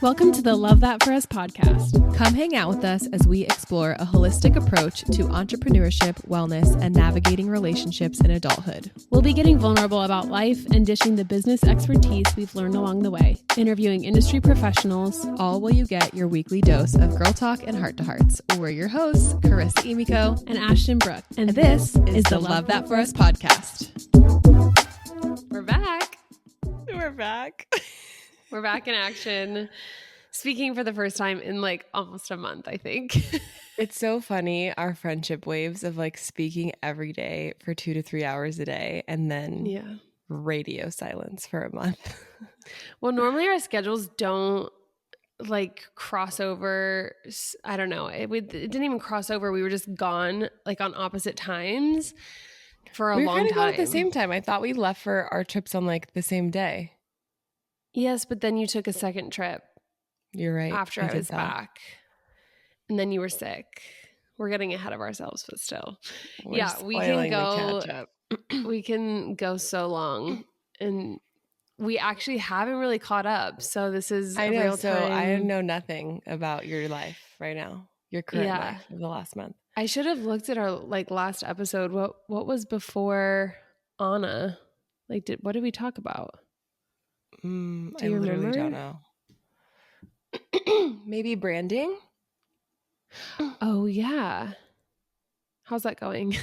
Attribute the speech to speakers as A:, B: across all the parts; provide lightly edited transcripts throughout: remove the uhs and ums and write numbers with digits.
A: Welcome to the Love That For Us podcast.
B: Come hang out with us as we explore a holistic approach to entrepreneurship, wellness, and navigating relationships in adulthood.
A: We'll be getting vulnerable about life and dishing the business expertise we've learned along the way, interviewing industry professionals,
B: All while you get your weekly dose of girl talk and heart-to-hearts. We're your hosts, Charissa Emiko,
A: and Ashtyn Brooke.
B: and this is the Love That For Us podcast.
A: We're back.
B: We're back.
A: We're back in action. Speaking for the first time in like almost a month, I think.
B: It's so funny, our friendship waves of like speaking every day for 2 to 3 hours a day and then radio silence for a month.
A: Well, normally our schedules don't like cross over. I don't know. It didn't even cross over. We were just gone like on opposite times for a
B: We were
A: long
B: kind of
A: time.
B: gone at the same time. I thought we left for our trips on like the same day.
A: Yes, but then you took a second trip.
B: You're right.
A: After I was back. And then you were sick. We're getting ahead of ourselves, but still.
B: We're
A: We can
B: spoiling the
A: go.
B: catch-up.
A: We can go so long, and we actually haven't really caught up. So this is
B: I
A: a
B: know.
A: real
B: So
A: time.
B: I know nothing about your life right now. Your current
A: Yeah.
B: life of the last month.
A: I should have looked at our like last episode. What was before Anna? Like, what did we talk about?
B: I
A: you
B: literally
A: remember?
B: don't know. Maybe branding?
A: Oh yeah. How's that going?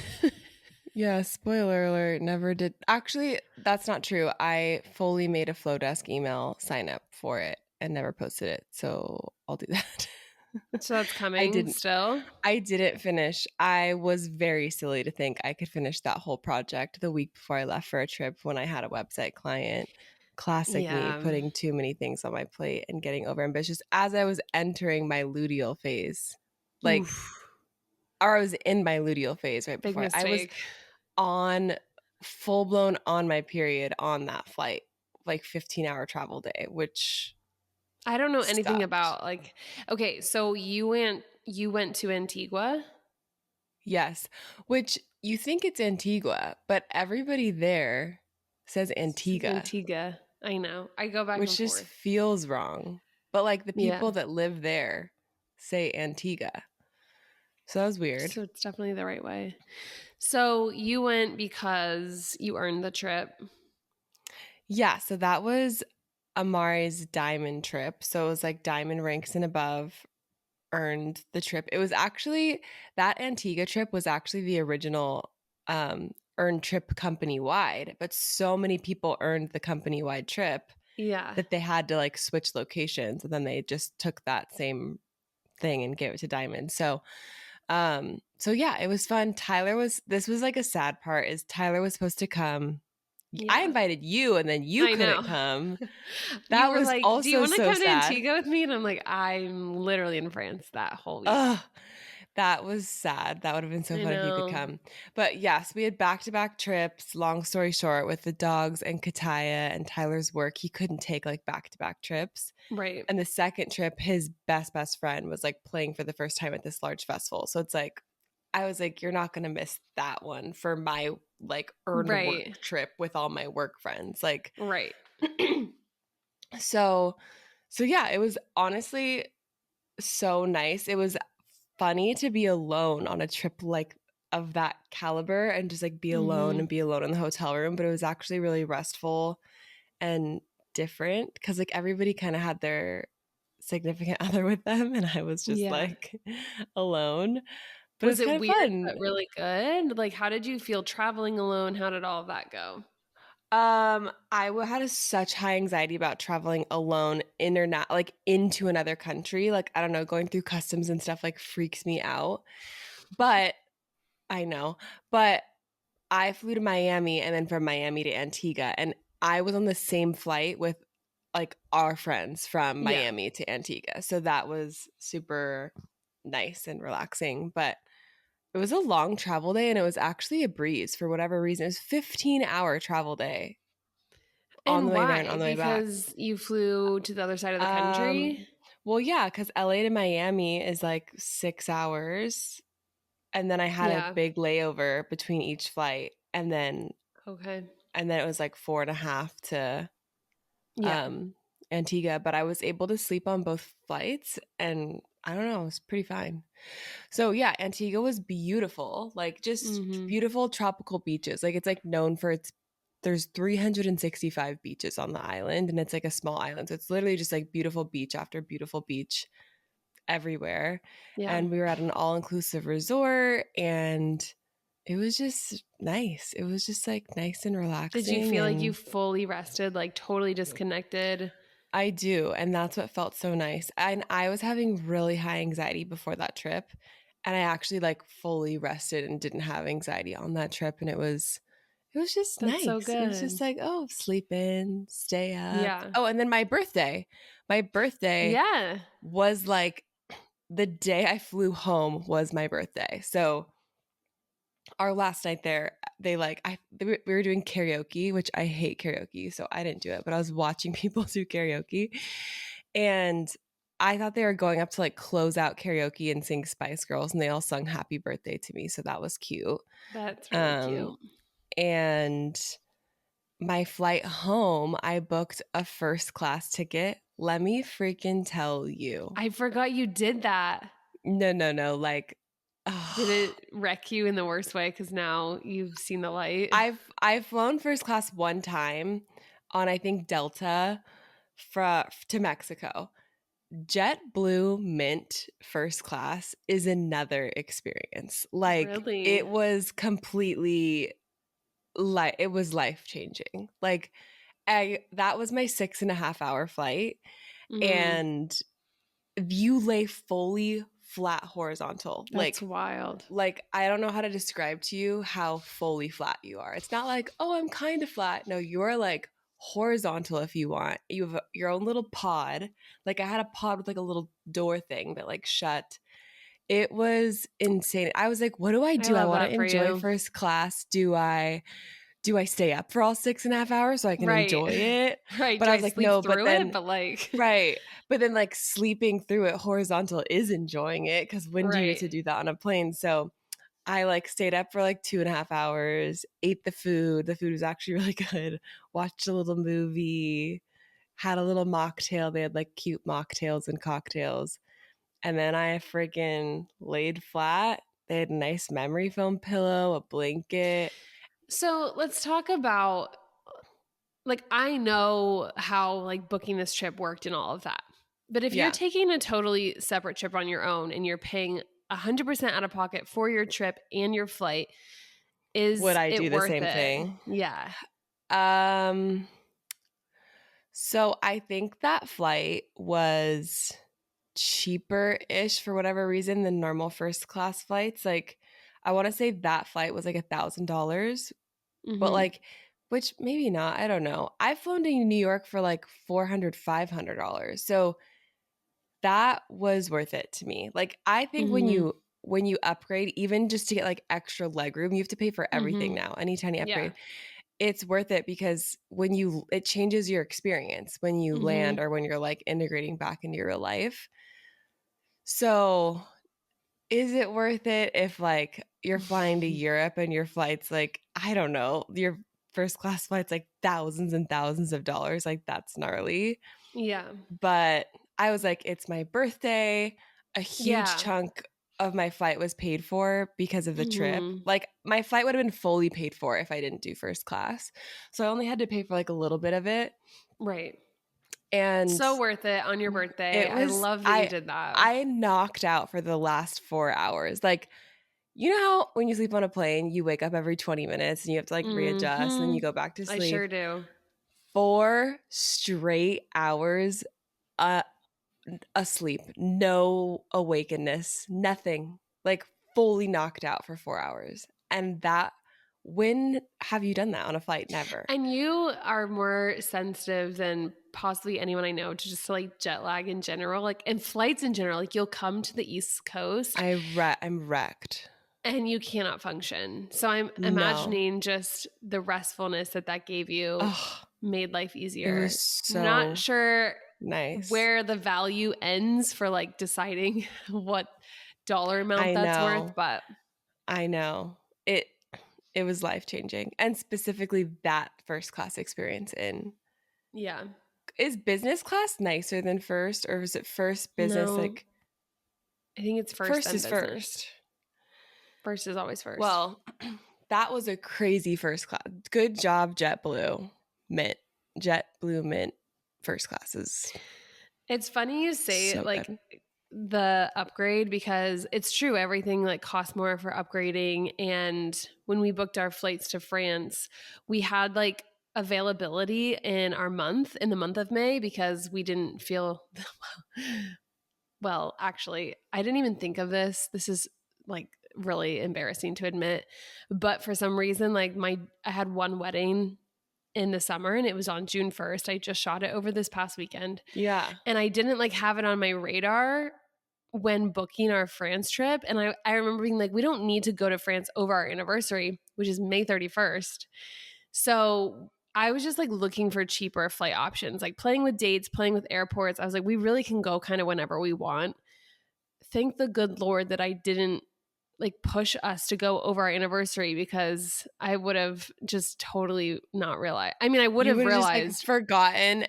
B: Yeah, spoiler alert, never did. Actually, that's not true. I fully made a Flowdesk email sign up for it and never posted it. So I'll do that.
A: So that's coming still?
B: I didn't finish. I was very silly to think I could finish that whole project the week before I left for a trip when I had a website client. Classic me, putting too many things on my plate and getting overambitious as I was entering my luteal phase. Like, or I was in my luteal phase right before. I was on full-blown on my period on that flight, like 15-hour travel day, which
A: I don't know anything
B: sucked.
A: about like, okay, so you went to Antigua?
B: Yes, which you think it's Antigua, but everybody there says Antigua.
A: Antigua. I know. I go back
B: which
A: and
B: just
A: forth.
B: feels wrong. But like the people
A: Yeah.
B: that live there say Antigua. So that was weird.
A: So it's definitely the right way. So you went because you earned the trip.
B: Yeah, so that was Amari's diamond trip. So it was like diamond ranks and above earned the trip. It was actually, that Antigua trip was actually the original earned trip company-wide, but so many people earned the company-wide trip that they had to like switch locations, and then they just took that same thing and gave it to diamond. So yeah, it was fun. This was like a sad part is Tyler was supposed to come. I invited you and then you couldn't come. That was like, also do you want to come to
A: Antigua with me? And I'm like, I'm literally in France that whole week.
B: That was sad. That would have been so fun if you could come. But yes, we had back-to-back trips. Long story short, with the dogs and Kataya and Tyler's work, he couldn't take like back-to-back trips.
A: Right.
B: And the second trip, his best friend was like playing for the first time at this large festival. So it's like, I was like, you're not going to miss that one for my like earned work trip with all my work friends. Like,
A: right.
B: So yeah, it was honestly so nice. It was funny to be alone on a trip like of that caliber and just like be alone and be alone in the hotel room. But it was actually really restful and different because like everybody kind of had their significant other with them and I was just like alone. But
A: was
B: it was
A: it
B: kind of
A: weird
B: fun.
A: But really good? Like, how did you feel traveling alone? How did all of that go?
B: I had such high anxiety about traveling alone like into another country. Like, I don't know, going through customs and stuff like freaks me out. But I flew to Miami and then from Miami to Antigua, and I was on the same flight with like our friends from Miami to Antigua. So that was super nice and relaxing, but it was a long travel day and it was actually a breeze for whatever reason. It was 15-hour travel day. On the way there and on the way back.
A: Because you flew to the other side of the country?
B: Well, yeah, because LA to Miami is like 6 hours. And then I had a big layover between each flight. And then it was like 4.5 to Antigua, but I was able to sleep on both flights, and I don't know, it was pretty fine. So yeah, Antigua was beautiful, like just
A: Mm-hmm.
B: beautiful tropical beaches. Like it's like known for its there's 365 beaches on the island, and it's like a small island. So it's literally just like beautiful beach after beautiful beach everywhere.
A: Yeah.
B: And we were at an all-inclusive resort, and it was just nice. It was just like nice and
A: Did you
B: relaxing,
A: feel like you
B: and
A: fully rested, like totally disconnected?
B: I do, and that's what felt so nice. And I was having really high anxiety before that trip, and I actually like fully rested and didn't have anxiety on that trip, and it was just
A: That's so
B: nice. It was
A: good.
B: just like, oh, sleep in, stay up.
A: Yeah.
B: Oh, and then my birthday. My birthday
A: Yeah.
B: was like the day I flew home was my birthday. So our last night there, we were doing karaoke, which I hate karaoke, so I didn't do it, but I was watching people do karaoke, and I thought they were going up to like close out karaoke and sing Spice Girls, and they all sung Happy Birthday to me, so that was cute.
A: That's really
B: Um,
A: cute.
B: and my flight home, I booked a first class ticket. Let me freaking tell you.
A: I forgot you did that.
B: No, like.
A: Did it wreck you in the worst way because now you've seen the light?
B: I've flown first class one time on I think Delta to Mexico. JetBlue Mint first class is another experience. Like
A: Really?
B: it was completely it was life changing. Like that was my 6.5 hour flight,
A: Mm,
B: and you lay fully flat horizontal.
A: that's wild.
B: Like I don't know how to describe to you how fully flat you are. It's not like, oh, I'm kind of flat. No, you're like horizontal if you want. You have your own little pod. Like I had a pod with like a little door thing that like shut. It was insane. I was like, what do I
A: I
B: do? I
A: love
B: want to
A: that for
B: enjoy
A: you.
B: first class. Do I stay up for all 6.5 hours so I can
A: Right.
B: enjoy it?
A: Right.
B: But
A: Do
B: I
A: I
B: was like,
A: sleep
B: no, but
A: through it?
B: then
A: But like,
B: right. But then like sleeping through it horizontal is enjoying it, because when do you get
A: right.
B: to do that on a plane? So I like stayed up for like 2.5 hours, ate the food. The food was actually really good. Watched a little movie, had a little mocktail. They had like cute mocktails and cocktails. And then I freaking laid flat. They had a nice memory foam pillow, a blanket.
A: So let's talk about, like, I know how like booking this trip worked and all of that. But if you're
B: Yeah.
A: taking a totally separate trip on your own and you're paying 100% out of pocket for your trip and your flight,
B: Would
A: is
B: I
A: it
B: do the
A: worth
B: same
A: it?
B: thing?
A: Yeah.
B: Um, so I think that flight was cheaper-ish for whatever reason than normal first class flights. Like I want to say that flight was like $1,000, but
A: Mm-hmm.
B: like which maybe not. I don't know. I've flown to New York for like $400, $500. So that was worth it to me. Like I think
A: Mm-hmm.
B: when you upgrade, even just to get like extra leg room, you have to pay for everything
A: Mm-hmm.
B: now. Anytime you
A: Yeah.
B: upgrade, it's worth it, because it changes your experience when you
A: Mm-hmm.
B: land or when you're like integrating back into your real life. So is it worth it if like you're flying to Europe and your flight's like, I don't know, your first class flight's like thousands and thousands of dollars? Like that's gnarly.
A: Yeah.
B: But I was like, it's my birthday. A huge
A: Yeah.
B: chunk of my flight was paid for because of the trip.
A: Mm-hmm.
B: Like my flight would have been fully paid for if I didn't do first class. So I only had to pay for like a little bit of it.
A: Right.
B: And
A: So worth it on your birthday.
B: it
A: I
B: was
A: love that you did that.
B: I knocked out for the last 4 hours. Like, you know how when you sleep on a plane, you wake up every 20 minutes and you have to like readjust and then
A: Mm-hmm.
B: you go back to
A: I
B: sleep?
A: sure do.
B: 4 straight hours uh, asleep, no awakeness, nothing, like fully knocked out for 4 hours. And that, when have you done that on a flight? Never.
A: And you are more sensitive than possibly anyone I know to just like jet lag in general, like and flights in general. Like you'll come to the East Coast
B: I'm wrecked.
A: and you cannot function. So I'm
B: No.
A: imagining just the restfulness that that gave you
B: Oh,
A: made life
B: it was
A: easier. Not
B: so
A: sure
B: nice.
A: where the value ends for like deciding what dollar amount
B: I
A: that's worth,
B: know.
A: but
B: I know. It was life changing. And specifically that first class experience in
A: yeah.
B: is business class nicer than first, or is it first business?
A: No,
B: Like
A: I think it's first
B: first
A: then
B: is
A: business.
B: first.
A: First is always first.
B: Well, that was a crazy first class. Good job, JetBlue Mint first classes.
A: It's funny you say
B: So
A: like
B: good.
A: the upgrade because it's true. Everything like costs more for upgrading. And when we booked our flights to France, we had like availability in the month of May, because we didn't feel well, actually, I didn't even think of this. This is like really embarrassing to admit. But for some reason, like I had one wedding in the summer and it was on June 1st. I just shot it over this past weekend.
B: Yeah.
A: And I didn't like have it on my radar when booking our France trip. And I remember being like, we don't need to go to France over our anniversary, which is May 31st. So I was just like looking for cheaper flight options, like playing with dates, playing with airports. I was like, we really can go kind of whenever we want. Thank the good Lord that I didn't like push us to go over our anniversary, because I would have just totally not realized. I mean, I would
B: You
A: have
B: would have just like
A: realized.
B: forgotten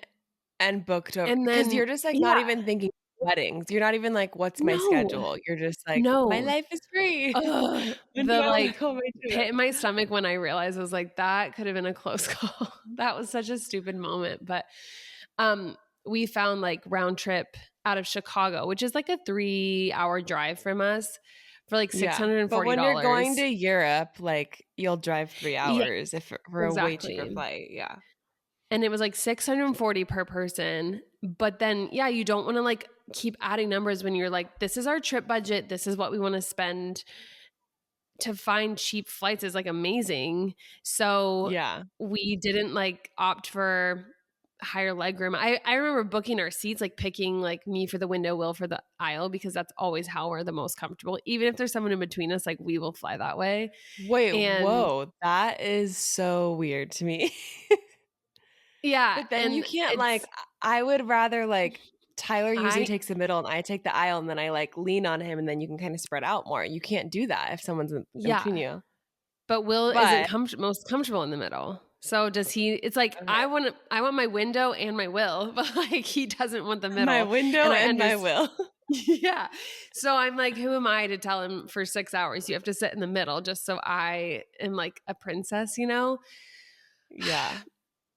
B: and booked over,
A: And
B: because
A: then,
B: you're just like not
A: yeah,
B: even thinking weddings. You're not even like, what's my
A: no,
B: schedule? You're just like, my
A: no.
B: life is free.
A: Ugh,
B: When do
A: the
B: I want to
A: like
B: go on my
A: pit
B: trip?
A: in my stomach when I realized, I was like, that could have been a close call. That was such a stupid moment. But we found like round trip out of Chicago, which is like a 3-hour drive from us, for like
B: Yeah. But when you're going to
A: $640.
B: Europe, like you'll drive 3
A: Yeah,
B: hours if for a way cheaper
A: exactly.
B: flight. Yeah.
A: And it was like 640 per person. But then, yeah, you don't want to like keep adding numbers when you're like, this is our trip budget. This is what we want to spend. To find cheap flights is like amazing. So
B: Yeah.
A: we didn't like opt for higher legroom. I remember booking our seats, like picking like me for the window, Will for the aisle, because that's always how we're the most comfortable. Even if there's someone in between us, like we will fly that way.
B: Wait,
A: And
B: whoa. That is so weird to me.
A: yeah,
B: But then you
A: and
B: can't like,
A: it's
B: I would rather like Tyler usually
A: I
B: takes the middle and I take the aisle and then I like lean on him and then you can kind of spread out more. You can't do that if someone's in
A: yeah,
B: between you.
A: but Will isn't
B: But
A: most comfortable in the middle. So does he? It's like
B: okay.
A: I want my window and my Will, but like he doesn't want the
B: My
A: middle.
B: window
A: And I
B: and my
A: understand.
B: will.
A: Yeah. So I'm like, who am I to tell him for 6 hours you have to sit in the middle just so I am like a princess, you know?
B: Yeah.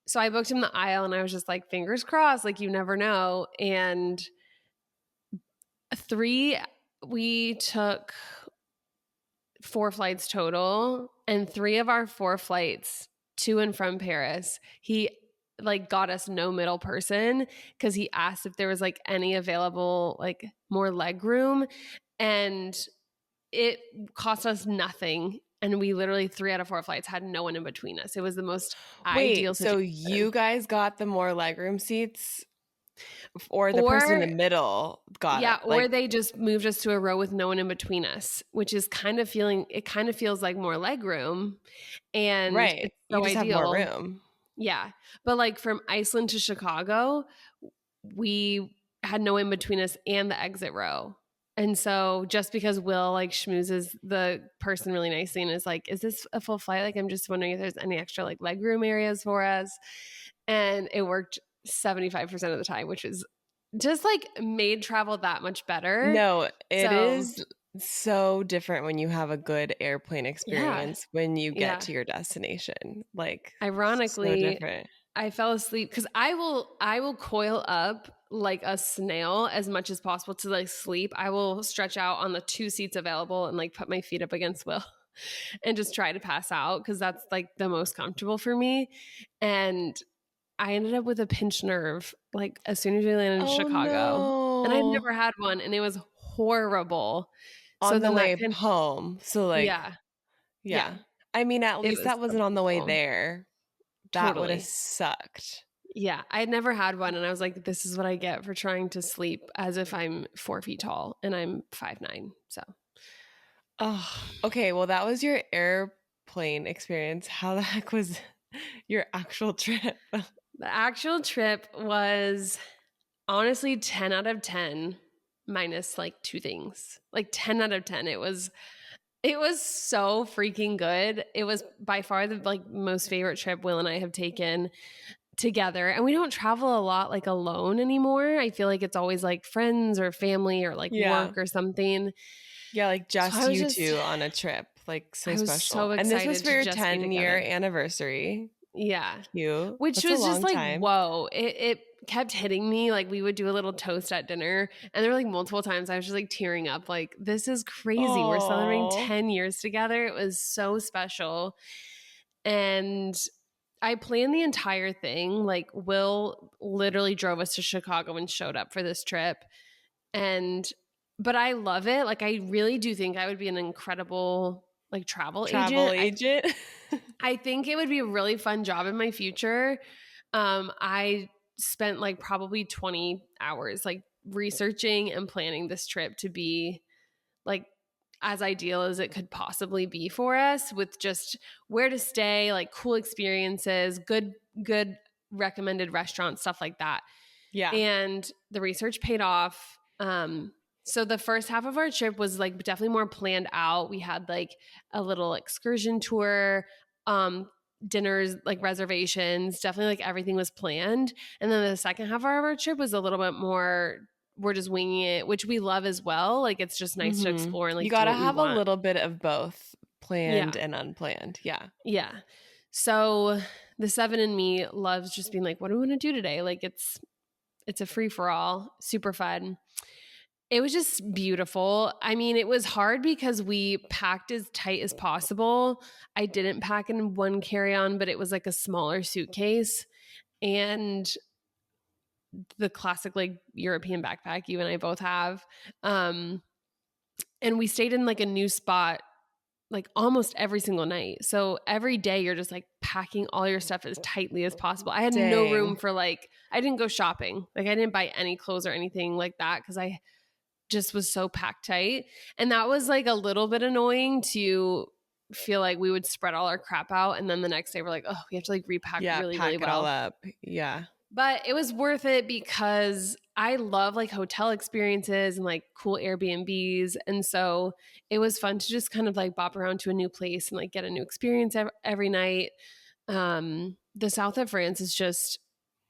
A: So I booked him the aisle and I was just like, fingers crossed, like you never know. And we took 4 flights total, and 3 of our 4 flights to and from Paris, he like got us no middle person, because he asked if there was like any available like more leg room, and it cost us nothing. And we literally 3 out of 4 flights had no one in between us. It was the most ideal
B: Wait, so
A: situation.
B: you guys got the more legroom seats or the person in
A: Or
B: the middle got
A: yeah,
B: it?
A: or
B: Like,
A: they just moved us to a row with no one in between us, which is kind of feels like more leg room, and
B: right.
A: it's
B: You
A: so
B: just have more
A: ideal.
B: room.
A: Yeah. But like from Iceland to Chicago, we had no in between us and the exit row. And so just because Will like schmoozes the person really nicely and is like, is this a full flight? Like, I'm just wondering if there's any extra like leg room areas for us. And it worked 75% of the time, which is just like made travel that much better.
B: No, it
A: So
B: is so different when you have a good airplane
A: yeah.
B: experience when you get
A: Yeah.
B: to your destination. Like, so
A: Ironically,
B: different.
A: I fell asleep because I will coil up like a snail as much as possible to like sleep. I will stretch out on the 2 seats available and like put my feet up against Will and just try to pass out, because that's like the most comfortable for me. And I ended up with a pinched nerve like as soon as we landed in
B: Oh
A: Chicago, and I'd
B: no.
A: never had one, and it was horrible. So
B: On the
A: then that
B: way
A: kind
B: home. So, like,
A: yeah, yeah,
B: yeah. I mean, at
A: it
B: least
A: was
B: that wasn't on the way
A: awful.
B: there. That would have
A: Totally.
B: sucked.
A: Yeah, I had never had one, and I was like, this is what I get for trying to sleep as if I'm 4 feet tall, and I'm 5'9". So
B: Oh, okay. Well, that was your airplane experience. How the heck was your actual trip?
A: the actual trip was honestly 10 out of 10 minus like 2 things. Like 10 out of 10. It was so freaking good. It was by far the like most favorite trip Will and I have taken together, and we don't travel a lot like alone anymore. I feel like it's always like friends or family or like
B: Yeah.
A: work or something.
B: Yeah, like
A: So
B: just you two on a trip. Like so
A: I was
B: special.
A: so
B: And this was
A: excited
B: for
A: to
B: your
A: just be
B: 10-year
A: together.
B: anniversary.
A: Yeah.
B: Cute.
A: Which
B: That's a
A: was just
B: long
A: like,
B: time.
A: whoa. It kept hitting me. Like we would do a little toast at dinner. And there were like multiple times I was just like tearing up. Like, this is crazy. We're celebrating
B: Oh.
A: 10 years together. It was so special. And I planned the entire thing. Like Will literally drove us to Chicago and showed up for this trip. But I love it. Like I really do think I would be an incredible like travel
B: Travel
A: agent.
B: agent.
A: I think it would be a really fun job in my future. I spent like probably 20 hours like researching and planning this trip to be like as ideal as it could possibly be for us, with just where to stay, like cool experiences, good recommended restaurants, stuff like that.
B: Yeah.
A: And the research paid off. So the first half of our trip was like definitely more planned out. We had like a little excursion tour, dinners, like reservations, definitely like everything was planned. And then the second half of our trip was a little bit more, we're just winging it, which we love as well. Like it's just nice to explore and
B: You
A: like do
B: got to
A: what we
B: have a
A: want.
B: little bit of both planned
A: Yeah.
B: and unplanned. Yeah.
A: Yeah. So the seven in me loves just being like, what do we want to do today? Like it's a free for all, super fun. It was just beautiful. I mean, it was hard because we packed as tight as possible. I didn't pack in one carry-on, but it was like a smaller suitcase and the classic like European backpack you and I both have. And we stayed in like a new spot like almost every single night. So every day you're just like packing all your stuff as tightly as possible. I had no room
B: Dang.
A: for like, I didn't go shopping. Like I didn't buy any clothes or anything like that because I just was so packed tight. And that was like a little bit annoying to feel like we would spread all our crap out. And then the next day we're like, oh, we have to like repack
B: Yeah,
A: really,
B: pack
A: really
B: it all
A: well.
B: up. Yeah.
A: But it was worth it because I love like hotel experiences and like cool Airbnbs. And so it was fun to just kind of like bop around to a new place and like get a new experience every night. The south of France is just,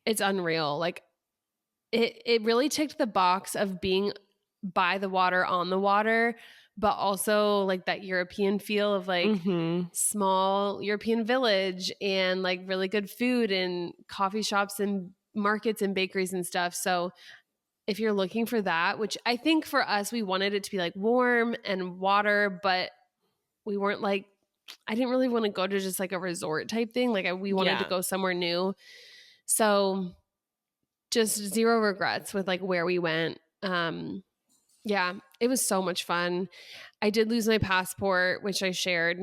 A: it's unreal. Like it really ticked the box of being by the water, on the water, but also like that European feel of like small European village and like really good food and coffee shops and markets and bakeries and stuff. So if you're looking for that, which I think for us, we wanted it to be like warm and water, but we weren't like, I didn't really want to go to just like a resort type thing. Like we wanted to
B: Yeah.
A: go somewhere new. So just zero regrets with like where we went. Yeah, it was so much fun. I did lose my passport, which I shared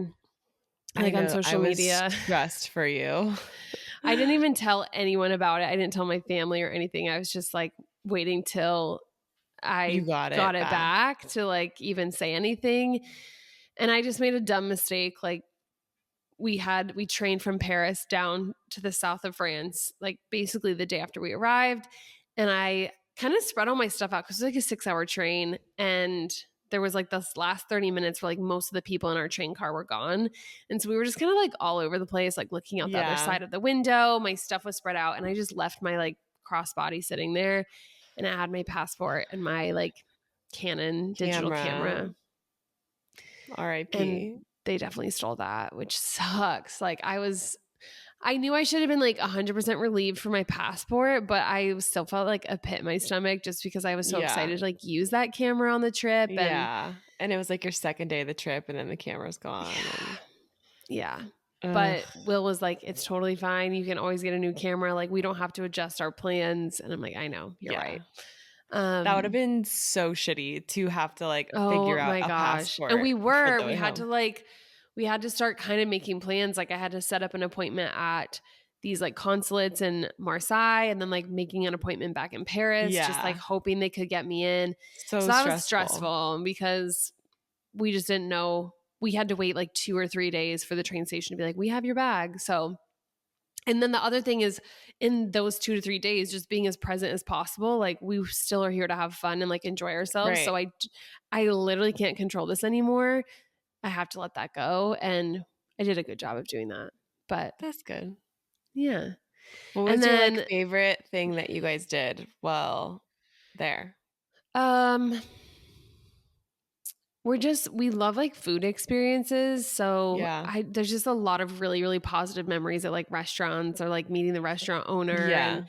A: like on social media.
B: Stressed for you.
A: I didn't even tell anyone about it. I didn't tell my family or anything. I was just like waiting till I got it back to like even say anything. And I just made a dumb mistake. Like we trained from Paris down to the south of France, like basically the day after we arrived. And I kind of spread all my stuff out because it was like a 6-hour train. And there was like this last 30 minutes where like most of the people in our train car were gone. And so we were just kind of like all over the place, like looking out the other side of the window. My stuff was spread out and I just left my like crossbody sitting there. And I had my passport and my like Canon digital camera.
B: R.I.P.
A: And they definitely stole that, which sucks. Like I knew I should have been like 100% relieved for my passport, but I still felt like a pit in my stomach just because I was so excited to like use that camera on the trip.
B: And it was like your second day of the trip and then the camera's gone.
A: Yeah. But Will was like, it's totally fine. You can always get a new camera. Like we don't have to adjust our plans. And I'm like, I know, you're right.
B: That would have been so shitty to have to like figure out a passport.
A: And we had to start kind of making plans. Like I had to set up an appointment at these like consulates in Marseille and then like making an appointment back in Paris, just like hoping they could get me in. So that was stressful because we just didn't know. We had to wait like 2 or 3 days for the train station to be like, we have your bag. So, and then the other thing is in those 2 to 3 days, just being as present as possible. Like we still are here to have fun and like enjoy ourselves. Right. So I literally can't control this anymore. I have to let that go. And I did a good job of doing that, but
B: that's good.
A: Yeah.
B: What
A: And
B: was your like
A: then
B: favorite thing that you guys did while there?
A: um we love like food experiences. So
B: Yeah.
A: there's just a lot of really, really positive memories at like restaurants or like meeting the restaurant owner and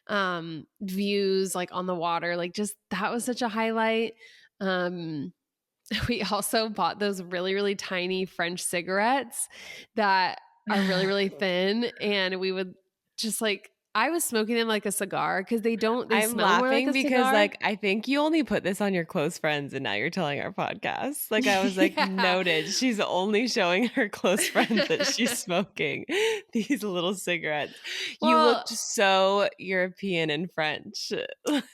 B: Yeah.
A: views like on the water. Like just that was such a highlight. Um we also bought those really, really tiny French cigarettes that are really, really thin. And we would just like, I was smoking them like a cigar because they
B: I'm
A: smell more like
B: laughing
A: a
B: because,
A: cigar.
B: like, I think you only put this on your close friends and now you're telling our podcast. Like, I was like,
A: Yeah.
B: noted. She's only showing her close friends that she's smoking these little cigarettes. You
A: Well,
B: looked so European and French.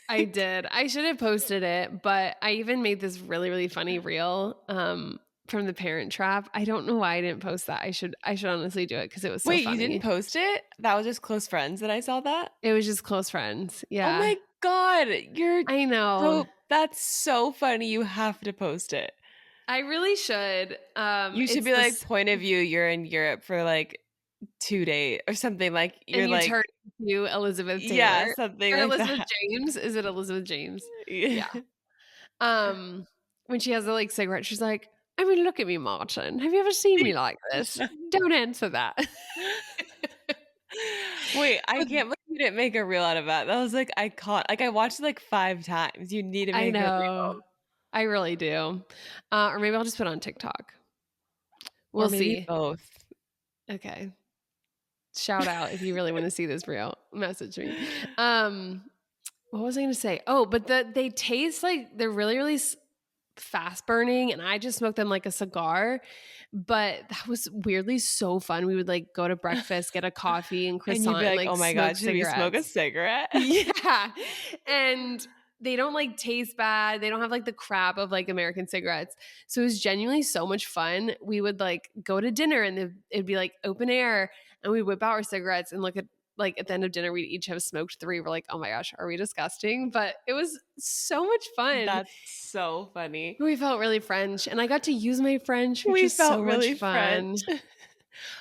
A: I did. I should have posted it, but I even made this really, really funny reel from the Parent Trap. I don't know why I didn't post that. I should honestly do it because it was so
B: Wait, you didn't
A: funny.
B: post it? That was just close friends that I saw that?
A: It was just close friends.
B: Oh
A: Yeah.
B: my God. You're
A: I know.
B: so, that's so funny. You have to post it.
A: I really should.
B: You should
A: It's
B: be like,
A: this,
B: point of view, you're in Europe for like 2 days or something. Like, you're
A: and you
B: like,
A: turn to Elizabeth
B: yeah,
A: Taylor
B: something
A: or
B: like
A: Elizabeth
B: that.
A: James. Is it Elizabeth James?
B: Yeah.
A: Yeah. When she has the like cigarette, she's like, I mean, look at me, Martin. Have you ever seen me like this? Don't answer that.
B: Wait, I
A: But
B: can't believe you didn't make a reel out of that. That was like iconic. Like I watched it like 5 times. You need to
A: I
B: make a
A: know.
B: reel.
A: I really do. Or maybe I'll just put it on TikTok.
B: Or
A: We'll
B: maybe
A: see.
B: both.
A: Okay. Shout out if you really want to see this reel. Message me. What was I going to say? Oh, but they taste like they're really, really fast burning, and I just smoked them like a cigar. But that was weirdly so fun. We would like go to breakfast, get a coffee and
B: And you'd be
A: croissant, and
B: like,
A: like
B: "Oh my
A: smoke
B: god, should we smoke a
A: cigarettes.
B: cigarette?"
A: Yeah. And they don't like taste bad. They don't have like the crap of like American cigarettes. So it was genuinely so much fun. We would like go to dinner and it'd be like open air and we'd whip out our cigarettes and look at like at the end of dinner, we'd each have smoked 3. We're like, oh my gosh, are we disgusting? But it was so much fun.
B: That's so funny.
A: We felt really French and I got to use my French, which
B: We
A: was
B: felt
A: so much
B: really French.
A: fun.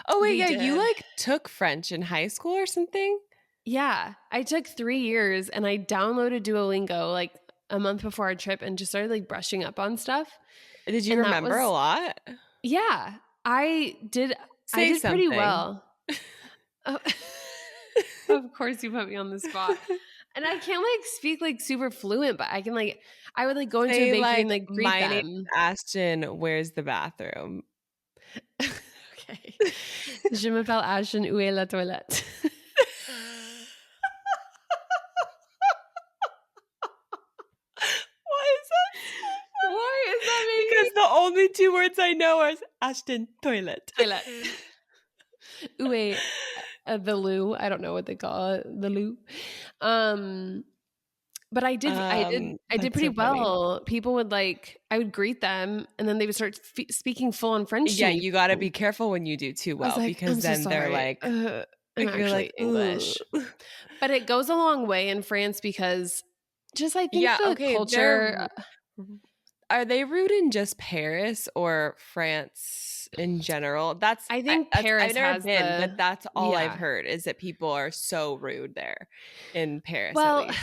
B: Oh wait,
A: We
B: yeah, you
A: did.
B: like took French in high school or something?
A: Yeah, I took 3 years and I downloaded Duolingo like a month before our trip and just started like brushing up on stuff.
B: Did you
A: And that
B: remember a
A: was
B: lot?
A: yeah, I did I
B: Say
A: did pretty
B: something.
A: well. Oh, of course you put me on the spot. And I can't like speak like super fluent, but I can like I would like go into a
B: Say
A: bakery
B: like,
A: and like greet
B: "My name
A: them.
B: is Ashtyn, where's the bathroom?"
A: Okay. Je m'appelle Ashtyn, où est la toilette?
B: Why is that so funny?
A: Why is that
B: Because
A: making
B: the only 2 words I know are Ashtyn, toilet.
A: toilet? Où est the loo? I don't know what they call it. The loo. But I did
B: That's
A: pretty
B: so funny.
A: well. People would like I would greet them and then they would start speaking full on French to
B: Yeah,
A: me.
B: you gotta be careful when you do too
A: I was
B: well
A: like,
B: because
A: "I'm so
B: then they're
A: sorry. I'm
B: you're
A: actually
B: like, "Ooh."
A: English." But it goes a long way in France because just I think
B: Yeah,
A: the
B: okay,
A: culture
B: are they rude in just Paris or France in general?
A: I think
B: That's I've
A: Paris
B: never
A: has
B: been, but
A: the
B: that's all I've
A: yeah.
B: heard is that people are so rude there in Paris at
A: Well,
B: least.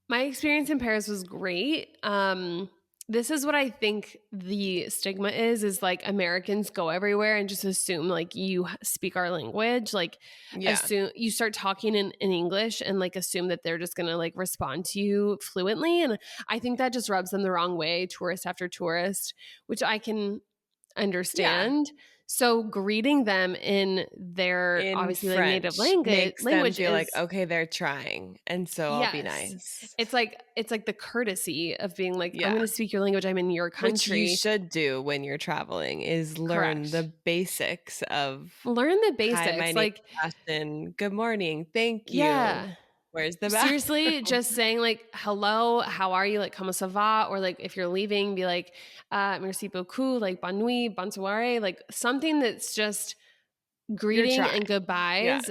A: my experience in Paris was great. This is what I think the stigma is like Americans go everywhere and just assume like you speak our language, like
B: Yeah.
A: assume you start talking in English and like assume that they're just going to like respond to you fluently. And I think that just rubs them the wrong way, tourist after tourist, which I can
B: Yeah.
A: understand. So greeting them in their
B: In
A: obviously like native
B: French makes them
A: language
B: feel like,
A: is
B: "Okay, they're trying, and so I'll be
A: yes.
B: nice."
A: It's like the courtesy of being like, I'm
B: Yeah.
A: gonna speak your language, I'm in your
B: Which you
A: country.
B: should do when you're traveling is learn the
A: Correct.
B: basics of,
A: Learn the
B: "Hi, my
A: basics.
B: name
A: Like,
B: is Ashtyn. Good morning. Thank you.
A: yeah.
B: Where's the
A: Seriously,
B: bathroom?"
A: just saying like hello, how are you? Like comment ça va? Or like if you're leaving, be like, merci beaucoup, like bonne nuit, bonne soirée, like something that's just
B: You're
A: greeting
B: trying.
A: and
B: Yeah.
A: goodbyes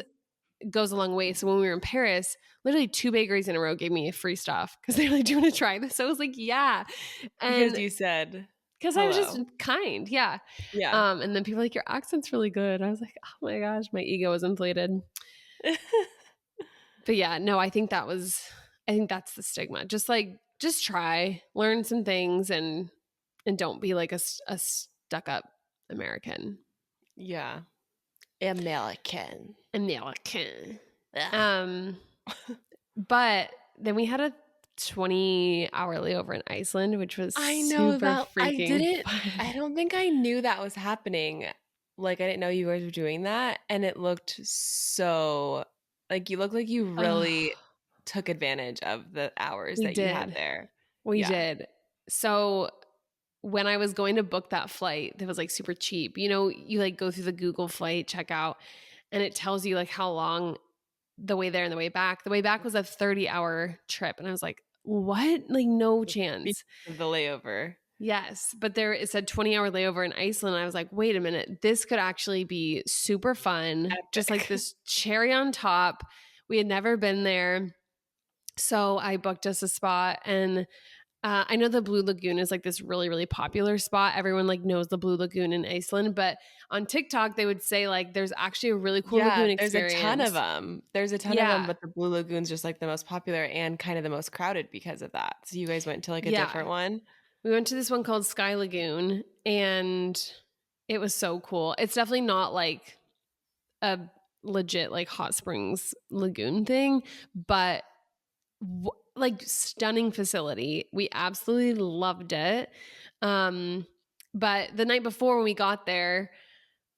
A: goes a long way. So when we were in Paris, literally 2 bakeries in a row gave me free stuff because they were like, do you want to try this? So I was like, yeah.
B: Because
A: And
B: you said
A: because I was just
B: hello.
A: kind, yeah.
B: Yeah.
A: And then people were like, your accent's really good. I was like, oh my gosh, my ego was inflated. But yeah, no, I think that's the stigma. Just try, learn some things, and don't be like a stuck up American.
B: Yeah. American.
A: American.
B: Ugh.
A: But then we had a 20-hour layover in Iceland, which was
B: I know
A: super
B: that
A: freaking
B: I
A: fun.
B: don't think I knew that was happening. Like, I didn't know you guys were doing that. And it looked so, like, you looked like you
A: Oh,
B: really took advantage of the hours
A: we
B: that you had
A: did.
B: there.
A: We
B: Yeah.
A: did. So when I was going to book that flight that was like super cheap, you like go through the Google flight checkout and it tells you like how long the way there and the way back. The way back was a 30-hour trip. And I was like, what? Like, no
B: Because
A: chance.
B: of the layover.
A: Yes. But there it said 20-hour layover in Iceland. I was like, wait a minute. This could actually be super fun. Just like
B: Epic.
A: this cherry on top. We had never been there. So I booked us a spot, and I know the Blue Lagoon is like this really, really popular spot. Everyone like knows the Blue Lagoon in Iceland, but on TikTok they would say like there's actually a really cool
B: Yeah,
A: lagoon
B: there's a ton of
A: experience.
B: them. There's a ton of them,
A: Yeah,
B: but the Blue Lagoon's just like the most popular and kind of the most crowded because of that. So you guys went to like a
A: yeah.
B: different one?
A: We went to this one called Sky Lagoon, and it was so cool. It's definitely not like a legit like hot springs lagoon thing, but like stunning facility. We absolutely loved it. But the night before when we got there,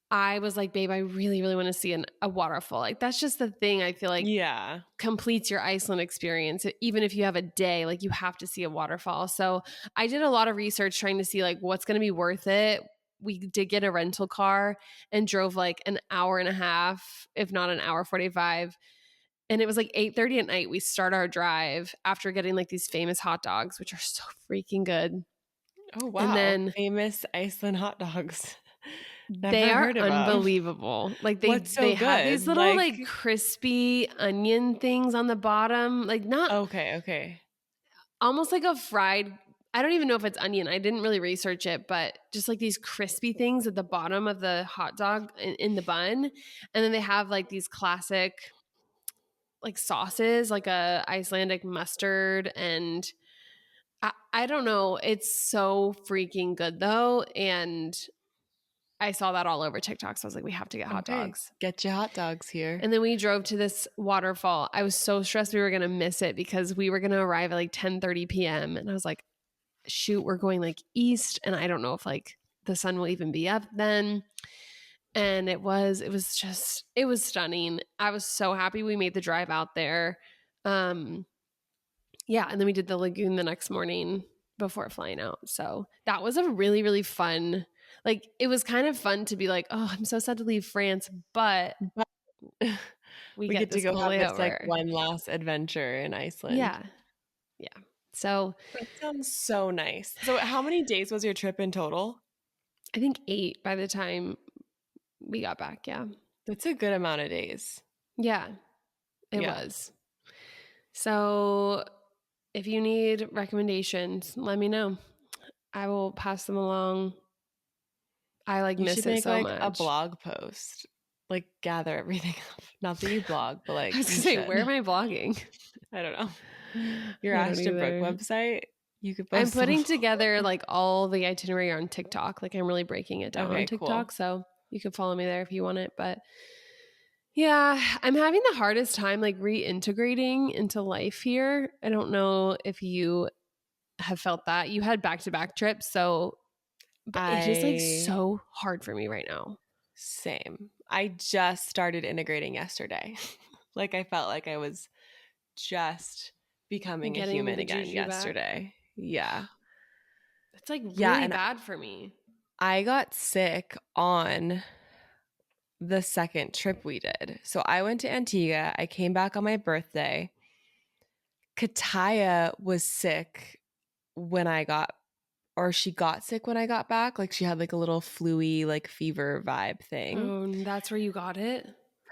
A: I was like, babe, I really, really want to see a waterfall. Like, that's just the thing I feel like
B: Yeah.
A: completes your Iceland experience. Even if you have a day, like, you have to see a waterfall. So I did a lot of research trying to see, like, what's going to be worth it. We did get a rental car and drove like an hour and a half, if not an hour 45. And it was like 8:30 at night. We start our drive after getting like these famous hot dogs, which are so freaking good.
B: Oh,
A: And
B: wow.
A: then
B: Famous Iceland hot dogs.
A: they
B: Never
A: are
B: heard of them.
A: unbelievable. Like
B: What's
A: they
B: so
A: have these
B: good?
A: little
B: Like,
A: like crispy onion things on the bottom, like not
B: okay.
A: almost like a fried. I don't even know if it's onion. I didn't really research it, but just like these crispy things at the bottom of the hot dog in the bun. And then they have like these classic like sauces, like a Icelandic mustard, and I don't know. It's so freaking good though. And I saw that all over TikTok. So I was like, we have to get hot
B: Okay.
A: dogs.
B: Get your hot dogs here.
A: And then we drove to this waterfall. I was so stressed we were going to miss it because we were going to arrive at like 10:30 p.m. And I was like, shoot, we're going like east. And I don't know if like the sun will even be up then. And it was stunning. I was so happy we made the drive out there. Yeah. And then we did the lagoon the next morning before flying out. So that was a really, really fun, like, it was kind of fun to be like, oh, I'm so sad to leave France, but
B: But
A: we
B: we
A: get
B: get to
A: this
B: go
A: cool
B: have this like
A: layover.
B: one last adventure in Iceland.
A: Yeah. Yeah. So
B: That sounds so nice. So how many days was your trip in total?
A: I think 8 by the time we got back. Yeah.
B: That's a good amount of days.
A: Yeah, it
B: Yeah.
A: was. So if you need recommendations, let me know. I will pass them along. I like
B: You
A: miss
B: should
A: it
B: make
A: so
B: like a
A: much.
B: blog post. Like gather everything up. Not that you blog, but
A: I
B: like
A: was gonna
B: you
A: say, where am
B: should.
A: I blogging?
B: I don't know. Your
A: I don't
B: Ashton Brook
A: either.
B: website, you could
A: I'm
B: post some.
A: putting together like all the itinerary on TikTok. Like, I'm really breaking it down on
B: Okay,
A: TikTok.
B: cool.
A: So you can follow me there if you want it. But yeah, I'm having the hardest time like reintegrating into life here. I don't know if you have felt that. You had back-to-back trips, so but it is like
B: I
A: so hard for me right now.
B: Same. I just started integrating yesterday. Like I felt like I was just becoming a
A: Getting
B: human
A: the
B: again
A: juju back.
B: yesterday. Yeah.
A: It's like
B: Yeah,
A: really
B: and
A: bad for me.
B: I got sick on the second trip we did. So I went to Antigua. I came back on my birthday. Kataya was sick when I got or she got sick when I got back. Like she had like a little flu-y, like fever vibe thing.
A: Oh, that's where you got it?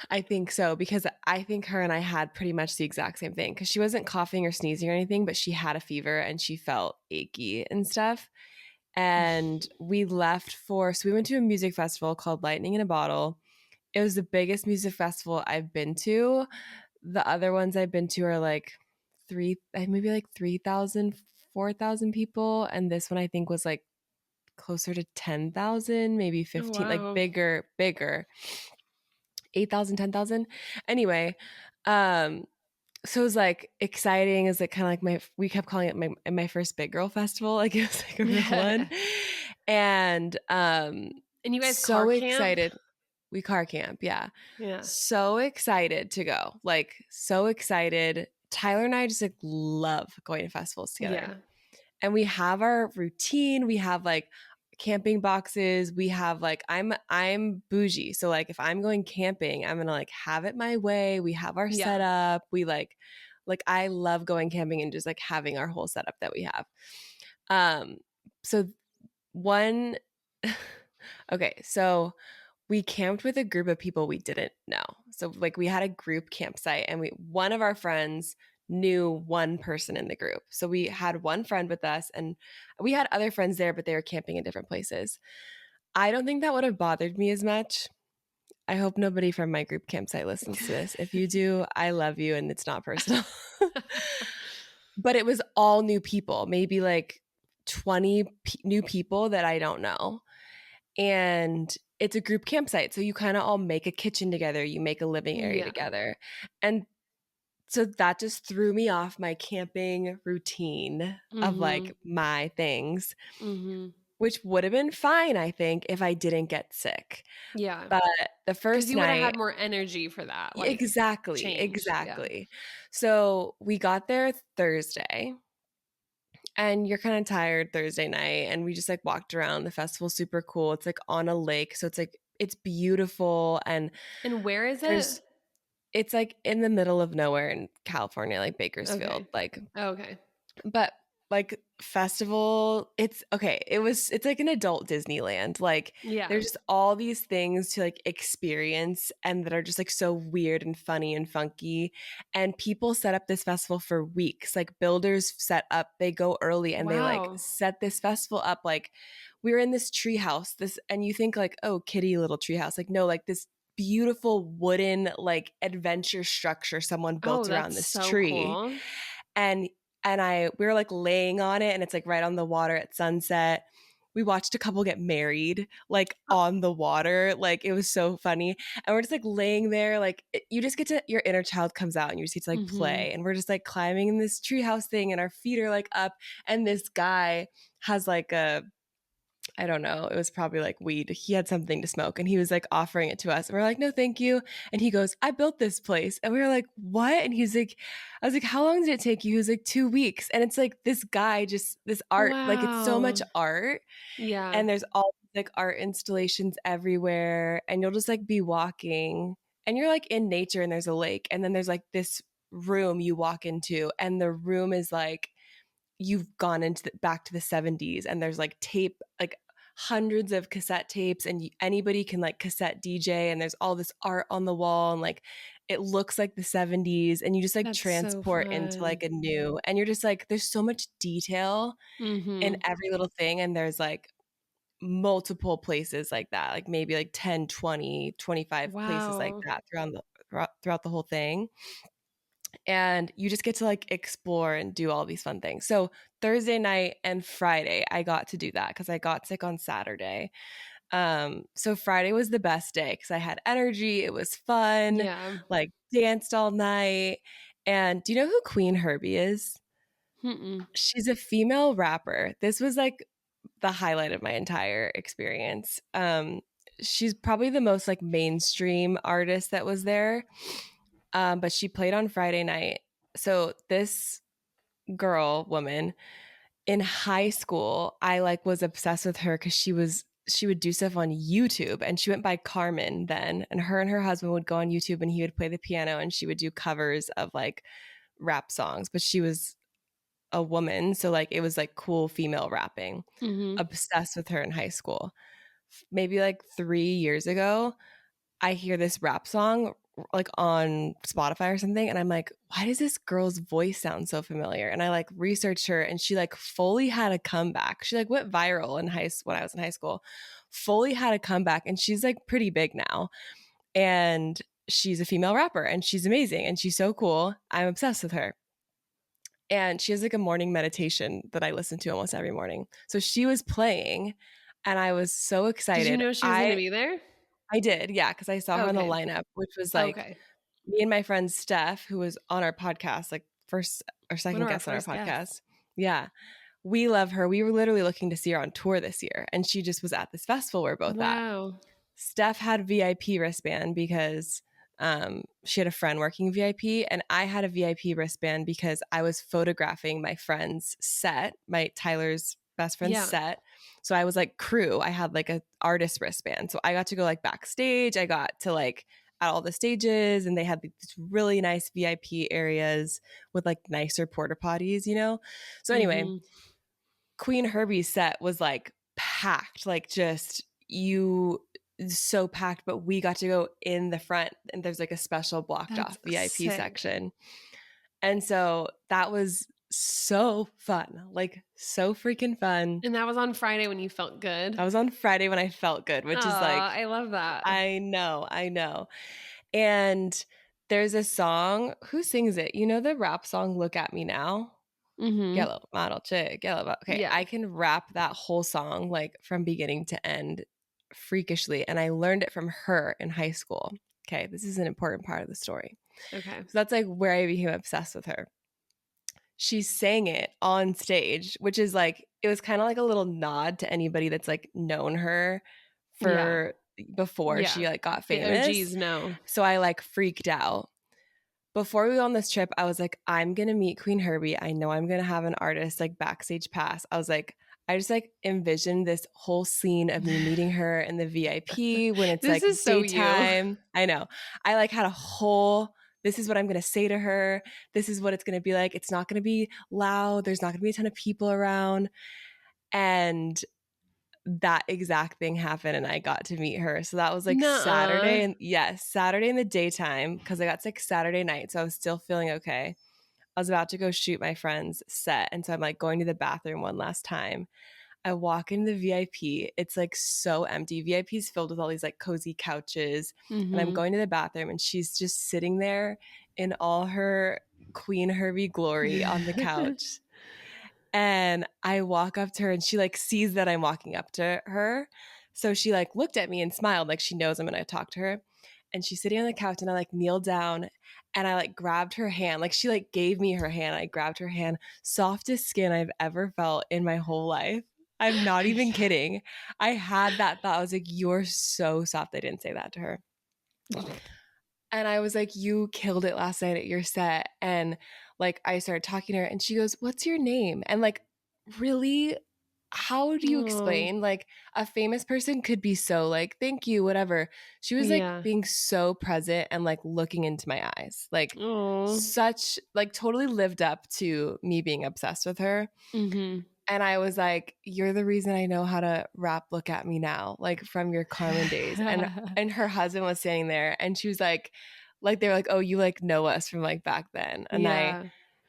B: I think so because I think her and I had pretty much the exact same thing because she wasn't coughing or sneezing or anything, but she had a fever and she felt achy and stuff. And we left so we went to a music festival called Lightning in a Bottle. It was the biggest music festival I've been to. The other ones I've been to are like maybe like 3,000, 4,000 people. And this one I think was like closer to 10,000, maybe
A: Oh
B: 15, like
A: wow.
B: bigger, 8,000, 10,000. Anyway, um, so it was like exciting. It's like kind of like we kept calling it my first big girl festival. Like it was like a real one. And
A: And you guys car
B: so
A: camp?
B: excited. We car camp, yeah.
A: Yeah.
B: So excited to go. Like so excited. Tyler and I just like love going to festivals together.
A: Yeah.
B: And we have our routine. We have like camping boxes. We have like I'm bougie. So like if I'm going camping, I'm going to like have it my way. We have our
A: Yeah.
B: setup. We like I love going camping and just like having our whole setup that we have. So one okay, so we camped with a group of people we didn't know. So like we had a group campsite and one of our friends knew one person in the group. So we had one friend with us and we had other friends there, but they were camping in different places. I don't think that would have bothered me as much. I hope nobody from my group campsite listens to this. If you do, I love you and it's not personal. But it was all new people, maybe like 20 new people that I don't know. And it's a group campsite. So you kind of all make a kitchen together, you make a living area
A: Yeah.
B: together. And so that just threw me off my camping routine of like
A: Mhm.
B: my things,
A: Mhm.
B: which would have been fine, I think, if I didn't get sick.
A: Yeah.
B: But the
A: Because
B: first
A: you would have
B: night,
A: had more energy for that, like,
B: exactly,
A: change. Yeah.
B: exactly. So we got there Thursday and you're kind of tired Thursday night. And we just like walked around. The festival's super cool. It's like on a lake. So it's like, it's beautiful. And
A: And where is it?
B: there's, it's like in the middle of nowhere in California, like
A: Okay.
B: Bakersfield. Like,
A: Okay.
B: but like festival, it's like an adult Disneyland. Like
A: Yeah.
B: there's just all these things to like experience and that are just like so weird and funny and funky. And people set up this festival for weeks. Like builders set up, they go early and they like
A: Wow.
B: set this festival up. Like we were in this tree house, and you think like, oh, kitty little tree house. Like, no, like this beautiful wooden like adventure structure someone
A: Oh,
B: built around
A: that's
B: this
A: so
B: tree.
A: cool.
B: And we were like laying on it and it's like right on the water at sunset. We watched a couple get married like
A: Oh,
B: on the water. Like it was so funny. And we're just like laying there, like you just get to, your inner child comes out and you just get to like
A: mhm.
B: play. And we're just like climbing in this treehouse thing and our feet are like up. And this guy has like I don't know, it was probably like weed. He had something to smoke and he was like offering it to us. And we're like, no, thank you. And he goes, I built this place. And we were like, what? And he's like, I was like, how long did it take you? He was like, 2 weeks. And it's like this guy, just this art, like it's so much
A: Wow.
B: art.
A: Yeah.
B: And there's all these, like art installations everywhere. And you'll just like be walking and you're like in nature and there's a lake. And then there's like this room you walk into, and the room is like, you've gone into back to the 70s and there's like tape, like hundreds of cassette tapes, and anybody can like cassette DJ, and there's all this art on the wall, and like it looks like the 70s, and you just like
A: That's so
B: transport into like
A: fun.
B: a new, and you're just like there's so much detail in
A: Mhm.
B: every little thing, and there's like multiple places like that, like maybe like 10, 20, 25 places like
A: Wow.
B: that throughout the whole thing, and you just get to like explore and do all these fun things. So Thursday night and Friday I got to do that because I got sick on Saturday. So Friday was the best day because I had energy, it was fun,
A: Yeah.
B: like danced all night. And do you know who Queen Herbie is?
A: Mm-mm.
B: She's a female rapper. This was like the highlight of my entire experience. She's probably the most like mainstream artist that was there, but she played on Friday night. So this woman in high school, I like was obsessed with her because she would do stuff on YouTube, and she went by Carmen then, and her husband would go on YouTube and he would play the piano and she would do covers of like rap songs, but she was a woman, so like it was like cool female rapping.
A: Mhm.
B: Obsessed with her in high school. Maybe like 3 years ago, I hear this rap song like on Spotify or something, and I'm like, why does this girl's voice sound so familiar? And I like researched her, and she like fully had a comeback. She like went viral in when I was in high school. Fully had a comeback, and she's like pretty big now. And she's a female rapper and she's amazing and she's so cool. I'm obsessed with her. And she has like a morning meditation that I listen to almost every morning. So she was playing and I was so
A: Did you
B: excited.
A: know she was going to
B: I
A: be there?
B: I did, yeah, because I saw her on the
A: Okay.
B: lineup, which was like
A: Okay.
B: me and my friend Steph, who was on our podcast, like first or
A: One
B: second
A: of our
B: guest on our
A: first guests.
B: podcast. Yeah. We love her. We were literally looking to see her on tour this year. And she just was at this festival we're both at.
A: Wow.
B: Steph had VIP wristband because she had a friend working VIP, and I had a VIP wristband because I was photographing my friend's set, my Tyler's best friend's
A: Yeah.
B: set. So I was like crew. I had like a artist wristband, so I got to go like backstage. I got to like at all the stages, and they had these really nice VIP areas with like nicer porta potties, you know. So anyway,
A: Mm-hmm.
B: Queen Herbie's set was like packed, like just you so packed, but we got to go in the front and there's like a special blocked
A: That's
B: off VIP
A: sick.
B: section. And so that was so fun, like so freaking fun.
A: And that was on Friday when you felt good.
B: I was on Friday when I felt good,
A: Oh,
B: which is like,
A: I love that.
B: I know. And there's a song, who sings it? You know the rap song, Look at Me Now?
A: Mm-hmm.
B: Yellow model chick, yellow. Okay,
A: Yeah.
B: I can rap that whole song like from beginning to end freakishly. And I learned it from her in high school. Okay, this is an important part of the story.
A: Okay.
B: So that's like where I became obsessed with her. She sang it on stage, which is like, it was kind of like a little nod to anybody that's like known her
A: Yeah.
B: for before
A: Yeah.
B: she like got
A: The
B: famous.
A: OGs know.
B: So I like freaked out. Before we go on this trip, I was like, I'm going to meet Queen Herbie. I know I'm going to have an artist like backstage pass. I was like, I just like envisioned this whole scene of me meeting her in the VIP when it's
A: This
B: like
A: is so you.
B: daytime. I know. I like had a whole, this is what I'm going to say to her. This is what it's going to be like. It's not going to be loud. There's not going to be a ton of people around. And that exact thing happened and I got to meet her. So that was like
A: Nuh-uh.
B: Saturday, and yes, Saturday in the daytime because I got sick Saturday night. So I was still feeling okay. I was about to go shoot my friend's set. And so I'm like going to the bathroom one last time. I walk into the VIP. It's like so empty. VIP is filled with all these like cozy couches. And I'm
A: Mm-hmm.
B: going to the bathroom and she's just sitting there in all her Queen Herbie glory on the couch. And I walk up to her and she like sees that I'm walking up to her. So she like looked at me and smiled like she knows I'm going to talk to her. And she's sitting on the couch and I like kneeled down and I like grabbed her hand. Like she like gave me her hand. I grabbed her hand. Softest skin I've ever felt in my whole life. I'm not even
A: Yeah.
B: kidding. I had that thought. I was like, you're so soft. I didn't say that to her. And I was like, you killed it last night at your set. And like, I started talking to her and she goes, what's your name? And like, really? How do you
A: Oh,
B: explain? Like, a famous person could be so like, thank you, whatever. She was like
A: yeah.
B: being so present and like looking into my eyes. Like,
A: Oh.
B: such, like, totally lived up to me being obsessed with her.
A: Mm-hmm.
B: And I was like, you're the reason I know how to rap Look at Me Now, like from your Carmen days. And her husband was standing there and she was like they were like, oh, you like know us from like back then.
A: Yeah.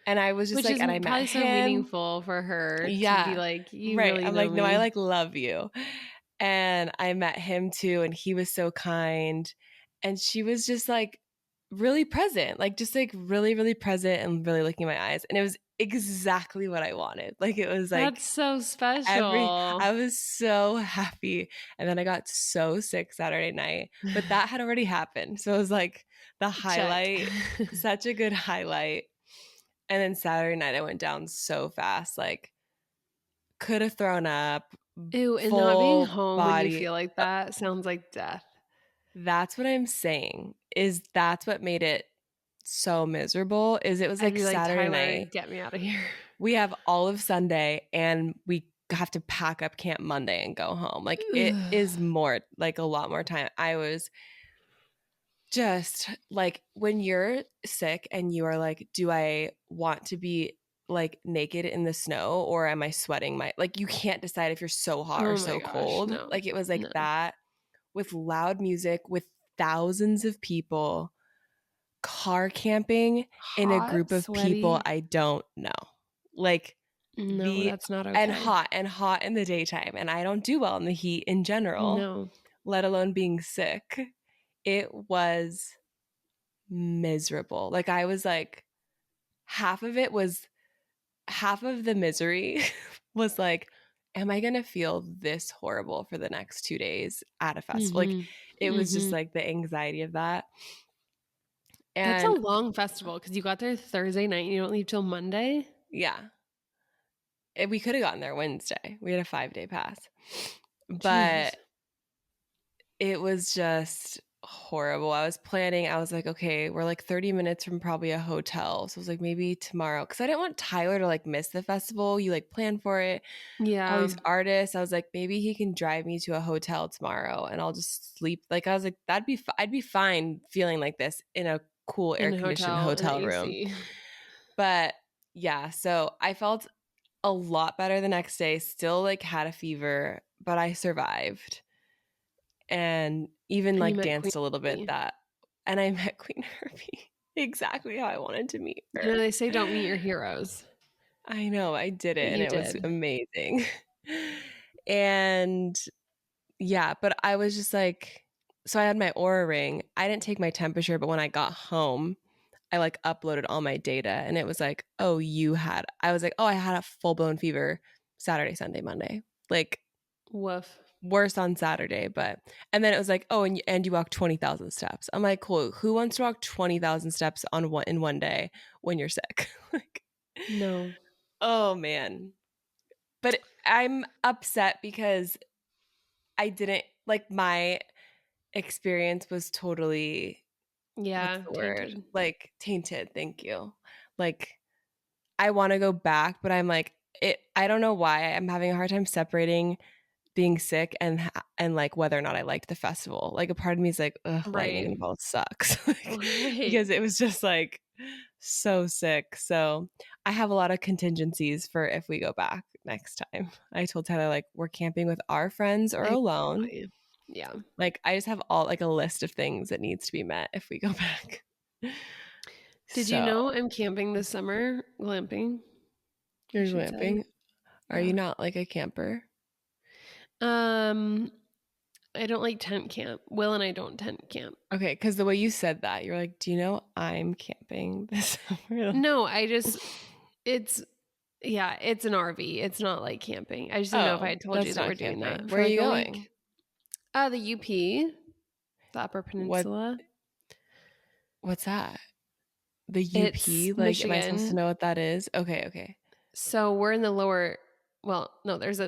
B: And I was just
A: Which
B: like,
A: is
B: and I met
A: probably so
B: him.
A: meaningful for her to be
B: Yeah.
A: like, you
B: Right.
A: really
B: I'm
A: know
B: like, no, I
A: me.
B: like love you. And I met him too. And he was so kind. And she was just like really present, like just like really, really present and really looking in my eyes. And it was exactly what I wanted. Like it was
A: That's
B: like
A: so
B: I
A: special.
B: was so happy. And then I got so sick Saturday night, but that had already happened. So it was like the
A: Check.
B: highlight, such a good highlight. And then Saturday night I went down so fast, like could have thrown up,
A: Ew, and not being
B: full
A: home when you
B: body.
A: feel like that sounds like death.
B: That's what I'm saying. Is that's what made it so miserable is it was
A: I'd
B: like
A: be like,
B: Saturday
A: Tyler,
B: night.
A: get me out of here.
B: We have all of Sunday and we have to pack up camp Monday and go home. Like it is more like a lot more time. I was just like when you're sick and you are like, do I want to be like naked in the snow or am I sweating my like you can't decide if you're so hot or
A: Oh my
B: so
A: gosh,
B: cold.
A: no.
B: Like it was like
A: No.
B: that with loud music with thousands of people car camping in a
A: Hot,
B: group of people
A: sweaty.
B: I don't know. Like
A: No,
B: the
A: that's not okay.
B: and hot in the daytime and I don't do well in the heat in general,
A: No.
B: let alone being sick. It was miserable. Like I was like, half of the misery was like, am I gonna feel this horrible for the next 2 days at a festival? Like it was just like the anxiety of that.
A: That's a
B: And
A: long festival because you got there Thursday night and you don't leave till Monday.
B: yeah, we could have gotten there Wednesday. We had a 5-day pass.
A: Jeez.
B: But it was just horrible. I was like, okay, we're like 30 minutes from probably a hotel. So I was like, maybe tomorrow. Because I didn't want Tyler to like miss the festival. You like plan for it. All
A: Yeah.
B: these artists. I was like, maybe he can drive me to a hotel tomorrow and I'll just sleep. Like I was like, I'd be fine feeling like this in a cool
A: In
B: air
A: a
B: conditioned
A: hotel in
B: hotel room.
A: AC.
B: But yeah, so I felt a lot better the next day. Still like had a fever, but I survived. And even
A: And you
B: like
A: met Queen
B: danced a little bit
A: Bee.
B: that, and I met Queen Herbie exactly how I wanted to meet
A: You know,
B: her.
A: they say don't meet your heroes,
B: I know I did
A: but
B: it and
A: you
B: it was
A: did.
B: amazing. And yeah, but I was just like, so I had my Aura ring. I didn't take my temperature, but when I got home, I like uploaded all my data and it was like, oh, I was like, oh, I had a full blown fever Saturday, Sunday, Monday. Like
A: Woof.
B: worse on Saturday, but and then it was like, oh, and you walk 20,000 steps. I'm like, cool. Who wants to walk 20,000 steps in one day when you're sick? Like,
A: No.
B: oh man. But I'm upset because I didn't like my experience was totally what's
A: Yeah,
B: the word?
A: tainted.
B: Like tainted. Thank you. Like I want to go back, but I'm like I don't know why I'm having a hard time separating being sick and like whether or not I liked the festival. Like a part of me is like, ugh, lightning in
A: Right.
B: the ball sucks. Like,
A: Right.
B: because it was just like so sick. So I have a lot of contingencies for if we go back next time. I told Tyler like we're camping with our friends or alone.
A: Exactly. Yeah.
B: Like I just have all like a list of things that needs to be met if we go back.
A: Did you
B: So
A: know I'm camping this summer? Glamping, I
B: you're
A: should say.
B: glamping. Are you
A: Yeah.
B: not like a camper?
A: Um, I don't like tent camp. Will and I don't tent camp.
B: Okay, because the way you said that, you're like, do you know I'm camping this summer?
A: No, it's yeah, it's an RV. It's not like camping. I just didn't know if I
B: Oh,
A: had told you
B: that's
A: that
B: not
A: we're doing
B: camping.
A: that
B: Where
A: for
B: are
A: like
B: you
A: a
B: going?
A: week. The UP, the Upper
B: What
A: Peninsula.
B: what's that? The
A: It's
B: UP? Like, am I supposed to
A: Michigan.
B: know what that is? Okay, okay.
A: So we're in the lower, well, no, there's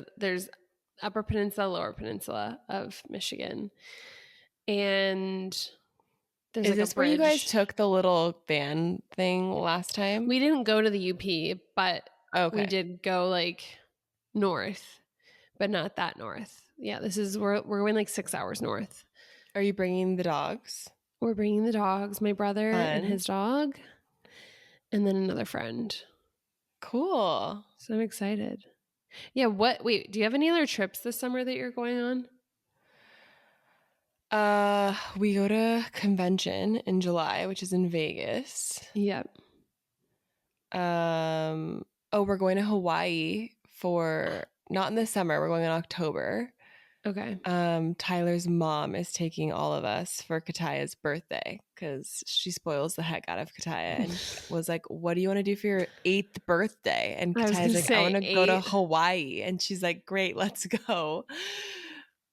A: Upper Peninsula, Lower Peninsula of Michigan. And there's
B: Is
A: like a
B: this where you guys
A: bridge.
B: took the little van thing last time?
A: We didn't go to the UP, but we
B: Okay.
A: did go like north, but not that north. Yeah, we're going like 6 hours north.
B: Are you bringing the dogs?
A: We're bringing the dogs, my brother and
B: Fun.
A: his dog, and then another friend.
B: Cool.
A: So I'm excited. Yeah, wait, do you have any other trips this summer that you're going on?
B: We go to convention in July, which is in Vegas.
A: Yep.
B: Oh, we're going to Hawaii for not in the summer, we're going in October.
A: Okay.
B: Tyler's mom is taking all of us for Kataya's birthday because she spoils the heck out of Kataya and was like, what do you want to do for your 8th birthday? And
A: I was
B: Kataya's
A: gonna
B: like, I want
A: say
B: to go to
A: 8.
B: Hawaii. And she's like, great, let's go.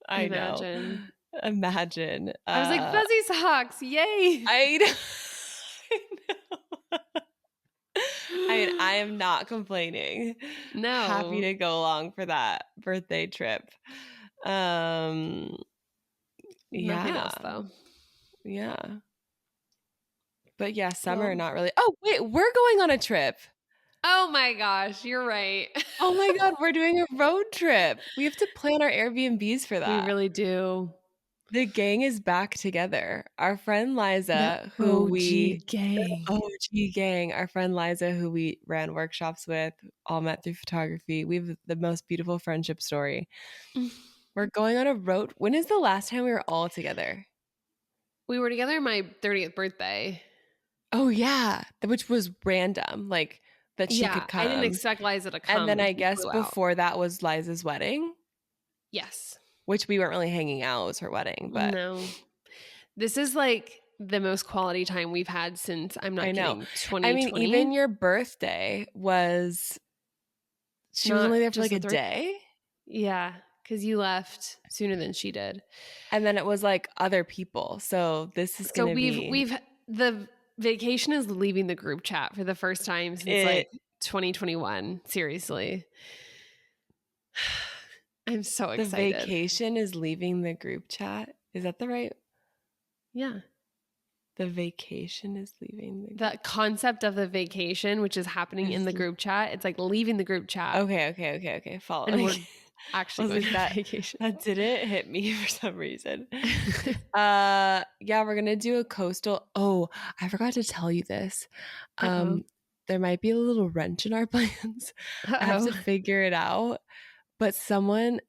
B: I know.
A: Imagine.
B: Imagine.
A: I was like, fuzzy socks, yay!
B: I know. I know. I mean, I am not complaining. Happy
A: No.
B: to go along for that birthday trip.
A: Nothing else
B: Yeah.
A: though.
B: Yeah. But yeah, summer,
A: Well,
B: not really. Oh, wait, we're going on a trip.
A: oh my gosh, you're right.
B: Oh my God, we're doing a road trip. We have to plan our Airbnbs for
A: We
B: that.
A: really do.
B: The gang is back together. Our friend
A: The
B: Liza,
A: OG gang.
B: OG gang, our friend Liza, who we ran workshops with, all met through photography. We have the most beautiful friendship story. We're going on a road. When is the last time we were all together?
A: We were together my 30th birthday.
B: Oh yeah, which was random, like that she
A: Yeah,
B: could
A: I didn't
B: come.
A: expect Liza to
B: And
A: come
B: then
A: and
B: I
A: she
B: guess
A: flew out.
B: before that was Liza's wedding,
A: Yes.
B: which we weren't really hanging out. It was her wedding, but
A: No. This is like the most quality time we've had since, I'm
B: I
A: not
B: know.
A: kidding,
B: I mean, even
A: 2020.
B: your birthday was, she was
A: Not
B: only there for
A: just
B: like
A: the
B: a
A: 3.
B: day.
A: Yeah, because you left sooner than she did.
B: And then it was like other people. So this is
A: So
B: going to be
A: the vacation is leaving the group chat for the first time since
B: it.
A: like 2021. Seriously. I'm so
B: The
A: excited.
B: vacation is leaving the group chat. Is that the right?
A: Yeah.
B: The vacation is leaving the
A: The
B: group
A: concept of the vacation, which is happening in
B: is
A: the group chat, it's like leaving the group chat
B: okay.
A: and
B: Following.
A: we're
B: I
A: actually
B: was
A: going
B: like,
A: on vacation.
B: that didn't hit me for some reason. Yeah, we're gonna do a coastal. Oh, I forgot to tell you this.
A: Uh-oh.
B: There might be a little wrench in our plans. I have to
A: Uh-oh.
B: figure it out. But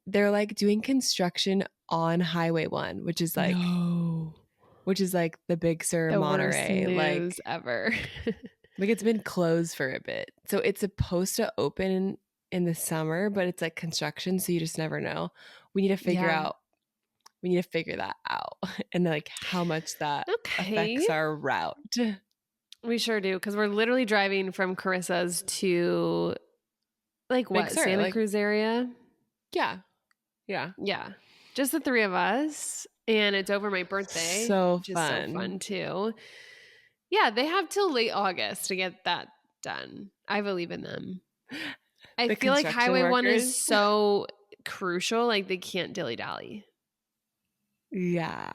B: they're like doing construction on Highway 1, which is like
A: No.
B: the Big Sur
A: The worst
B: Monterey.
A: news ever.
B: Like it's been closed for a bit. So it's supposed to open in the summer, but it's like construction, so you just never know. We need to figure
A: Yeah.
B: out that out and like how much that
A: Okay.
B: affects our route.
A: We sure do, because we're literally driving from Carissa's to like
B: Big
A: what,
B: Sur,
A: Santa
B: like
A: Cruz area?
B: yeah. Yeah.
A: Yeah. Just the 3 of us. And it's over my birthday,
B: So
A: which is so
B: fun.
A: fun too. Yeah, they have till late August to get that done. I believe in them. I
B: The
A: feel like
B: construction
A: Highway 1 is
B: workers.
A: so crucial. Like they can't dilly-dally.
B: Yeah.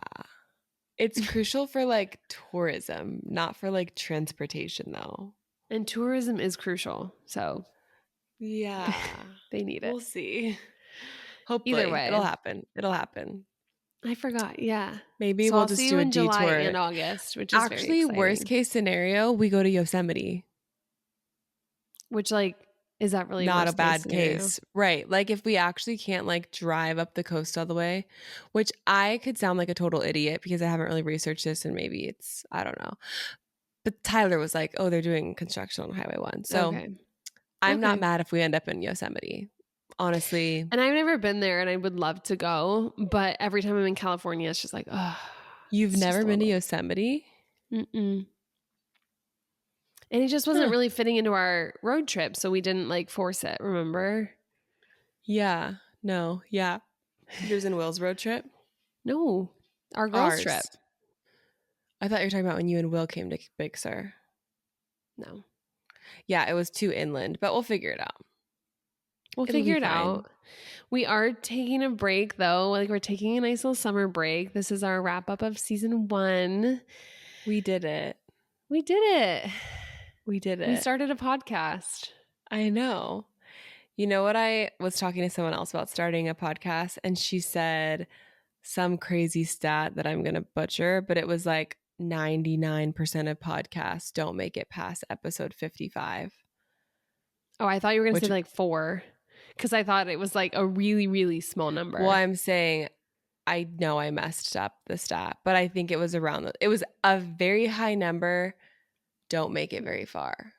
B: It's crucial for like tourism, not for like transportation though.
A: And tourism is crucial. So
B: Yeah.
A: they need it.
B: We'll see.
A: Either
B: Hopefully.
A: way.
B: It'll happen. It'll happen.
A: I forgot. Yeah.
B: Maybe
A: So
B: we'll
A: I'll
B: just
A: see
B: do
A: you
B: a
A: in July
B: detour.
A: and August, which is very
B: Actually, worst
A: exciting.
B: case scenario, we go to Yosemite.
A: Which, like, is that really
B: Not a
A: worst case
B: bad
A: scenario?
B: case. Right. Like if we actually can't like drive up the coast all the way, which I could sound like a total idiot because I haven't really researched this and maybe it's, I don't know. But Tyler was like, oh, they're doing construction on Highway 1. So
A: Okay.
B: I'm not
A: Okay.
B: mad if we end up in Yosemite. Honestly.
A: And I've never been there and I would love to go. But every time I'm in California, it's just like, oh,
B: You've
A: it's just
B: never
A: a
B: been to
A: little.
B: Yosemite?
A: Mm-mm. And it just wasn't really fitting into our road trip. So we didn't like force it, remember?
B: Yeah. No. Yeah. Yours and Will's road trip?
A: No, our girls' trip.
B: Ours. I thought you were talking about when you and Will came to Big Sur.
A: No.
B: Yeah, it was too inland, but we'll figure it out.
A: We'll
B: It'll
A: figure
B: be
A: it
B: fine.
A: out. We are taking a break though. Like we're taking a nice little summer break. This is our wrap up of season 1.
B: We did it.
A: We did it.
B: We did it.
A: We started a podcast.
B: I know. You know what? I was talking to someone else about starting a podcast, and she said some crazy stat that I'm going to butcher, but it was like 99% of podcasts don't make it past episode 55.
A: Oh, I thought you were going to
B: Which,
A: say like 4 because I thought it was like a really, really small number.
B: well, I'm saying I know I messed up the stat, but I think it was it was a very high number. Don't make it very far.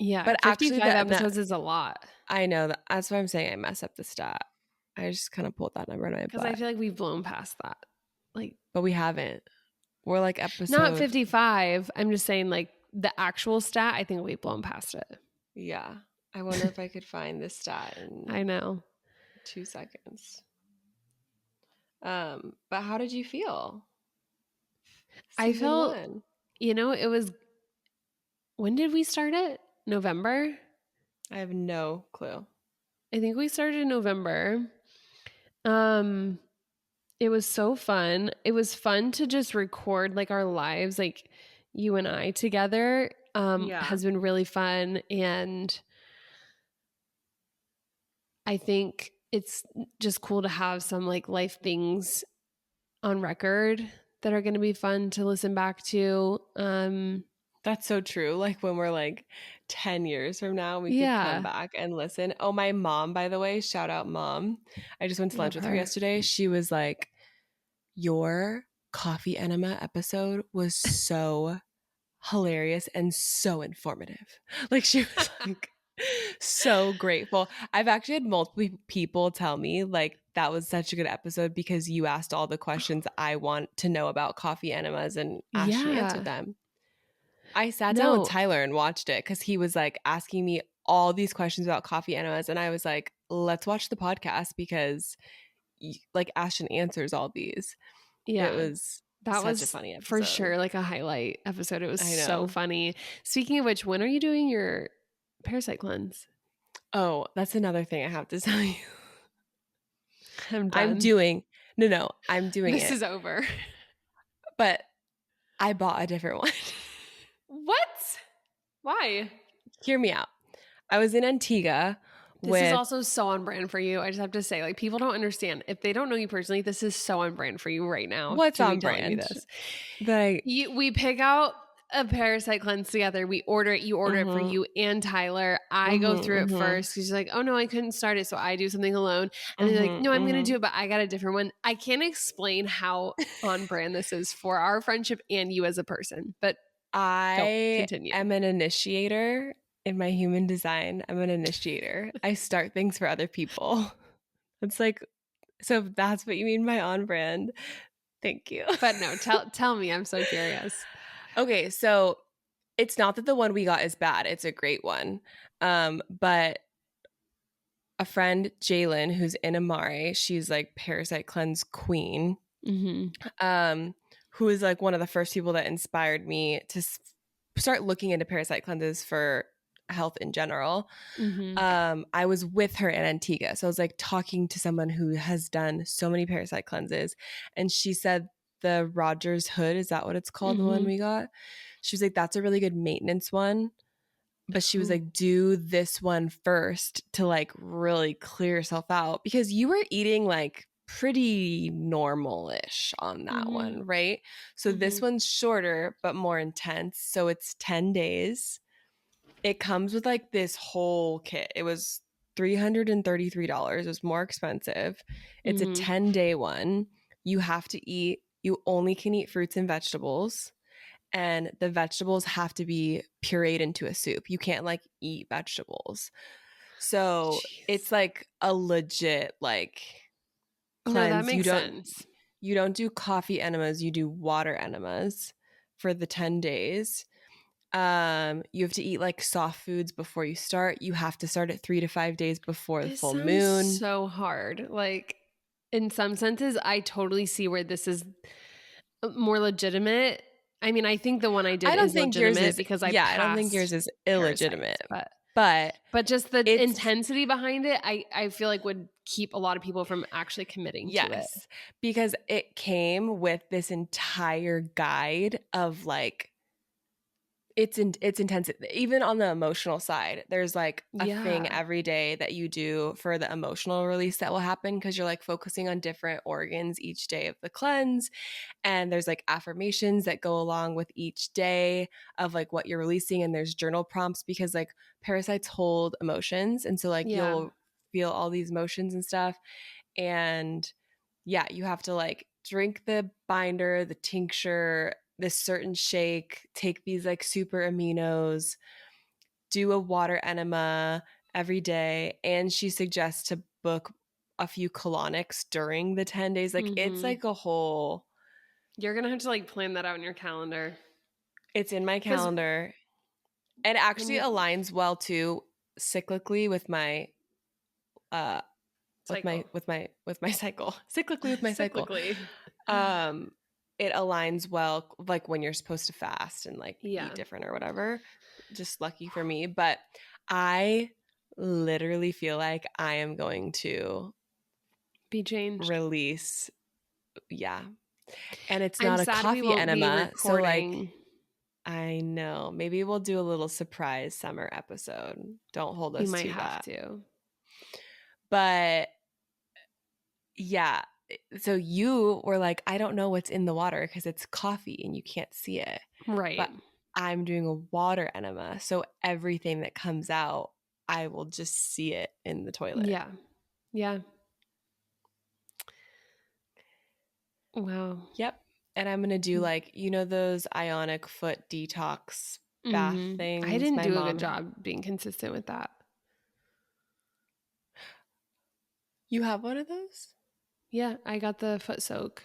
A: Yeah,
B: But
A: 55
B: actually,
A: episodes is a lot.
B: I know that's why I'm saying I messed up the stat. I just kind of pulled that number in my
A: Because
B: butt.
A: I feel like we've blown past that. Like,
B: but we haven't. We're like episode
A: not 55. I'm just saying like the actual stat, I think we've blown past it.
B: Yeah. I wonder if I could find this stat in
A: I know.
B: 2 seconds. But how did you feel?
A: I felt,
B: 1.
A: it was, when did we start it? November?
B: I have no clue.
A: I think we started in November. It was so fun. It was fun to just record like our lives, like you and I together. Has been really fun, and I think it's just cool to have some like life things on record that are going to be fun to listen back to.
B: That's so true. Like when we're like 10 years from now, we could come back and listen. Oh, my mom, by the way, shout out mom. I just went to lunch with her yesterday. She was like, your coffee enema episode was so hilarious and so informative. Like she was like, So grateful. I've actually had multiple people tell me like that was such a good episode because you asked all the questions I want to know about coffee enemas and Ashtyn answered
A: Yeah.
B: them. I sat down with
A: No.
B: Tyler and watched it because he was like asking me all these questions about coffee enemas. And I was like, let's watch the podcast because like Ashtyn answers all these. It
A: Yeah.
B: was
A: That
B: such a
A: was
B: funny
A: for
B: episode.
A: sure like a highlight episode. It was
B: I
A: so
B: know.
A: funny. Speaking of which, when are you doing your parasite cleanse?
B: Oh, that's another thing I have to tell you.
A: I'm
B: I'm
A: done.
B: doing, no, I'm doing
A: This
B: it.
A: is over.
B: But I bought a different one.
A: What? Why?
B: Hear me out. I was in Antigua
A: This is
B: with,
A: also so on brand for you. I just have to say, like, people don't understand. If they don't know you personally, this is so on brand for you right now
B: what's
A: to be
B: on
A: telling me
B: brand?
A: this.
B: That
A: We pick out a parasite cleanse together. We order it. You order it for
B: mhm,
A: you and Tyler. I go
B: mhm,
A: through it
B: mhm,
A: first because she's like, oh no, I couldn't start it. So I do something alone. And then they're like,
B: mhm,
A: no, I'm going to do
B: mhm.
A: it, but I got a different one. I can't explain how on brand this is for our friendship and you as a person, but go
B: I
A: continue.
B: am an initiator in my human design. I'm an initiator. I start things for other people. It's like, so if that's what you mean by on brand. Thank you.
A: But no, tell me. I'm so curious.
B: Okay, so it's not that the one we got is bad. It's a great one. But a friend, Jalen, who's in Amare, she's like parasite cleanse queen.
A: Mm-hmm.
B: Who is like one of the first people that inspired me to start looking into parasite cleanses for health in general.
A: Mm-hmm.
B: I was with her in Antigua. So I was like talking to someone who has done so many parasite cleanses. And she said the Rogers Hood, is that what it's called? The one
A: Mm-hmm.
B: we got? She was like, that's a really good maintenance one. But she was
A: Ooh.
B: like, do this one first to like really clear yourself out because you were eating like pretty normal-ish on that
A: Mm-hmm.
B: one, right? So this
A: Mm-hmm.
B: one's shorter but more intense. So it's 10 days. It comes with like this whole kit. It was $333. It was more expensive. It's a
A: Mm-hmm.
B: 10-day one. You have to eat, you only can eat fruits and vegetables and the vegetables have to be pureed into a soup. You can't like eat vegetables. So
A: Jeez.
B: it's like a legit like
A: No, that
B: cleanse.
A: makes sense.
B: You don't do coffee enemas, you do water enemas for the 10 days. You have to eat like soft foods before you start. You have to start at 3 to 5 days before the
A: This
B: full
A: sounds
B: moon.
A: so hard. Like, in some senses, I totally see where this is more legitimate. I mean, I think the one I did
B: I don't
A: is
B: think yours
A: legitimate
B: is
A: because I
B: I don't think yours
A: passed
B: is
A: parasites,
B: illegitimate,
A: but
B: but
A: just the
B: it's
A: intensity behind it, I feel like would keep a lot of people from actually committing to it.
B: yes, because it came with this entire guide of like it's intense even on the emotional side. There's like a thing
A: Yeah.
B: every day that you do for the emotional release that will happen because you're like focusing on different organs each day of the cleanse. And there's like affirmations that go along with each day of like what you're releasing. And there's journal prompts because like parasites hold emotions. And so like
A: Yeah.
B: you'll feel all these emotions and stuff. And yeah, you have to like drink the binder, the tincture, this certain shake, take these like super aminos, do a water enema every day. And she suggests to book a few colonics during the 10 days. Like it's
A: Mm-hmm.
B: like a whole,
A: You're gonna have to like plan that out in your calendar
B: it's in my
A: because
B: calendar. It
A: when
B: actually
A: you
B: aligns well too cyclically uh
A: cycle
B: with my cycle. Cyclically with my cycle.
A: cyclically,
B: Um it aligns well like when you're supposed to fast and like eat
A: yeah,
B: different or whatever. Just lucky for me, but I literally feel like I am going to
A: be changed.
B: release, yeah. And it's
A: I'm
B: not a
A: sad we
B: coffee
A: won't be
B: enema, so like
A: recording.
B: I know. Maybe we'll do a little surprise summer episode. Don't hold
A: We
B: us
A: might
B: to
A: have
B: that.
A: to.
B: But yeah, so you were like, I don't know what's in the water because it's coffee and you can't see it.
A: Right.
B: But I'm doing a water enema. So everything that comes out, I will just see it in the toilet.
A: Yeah. Yeah. Wow.
B: Yep. And I'm going to do like, you know, those ionic foot detox bath
A: Mm-hmm. I
B: things
A: didn't
B: my
A: do a good
B: mom.
A: job being consistent with that.
B: You have one of those?
A: Yeah, I got the foot soak.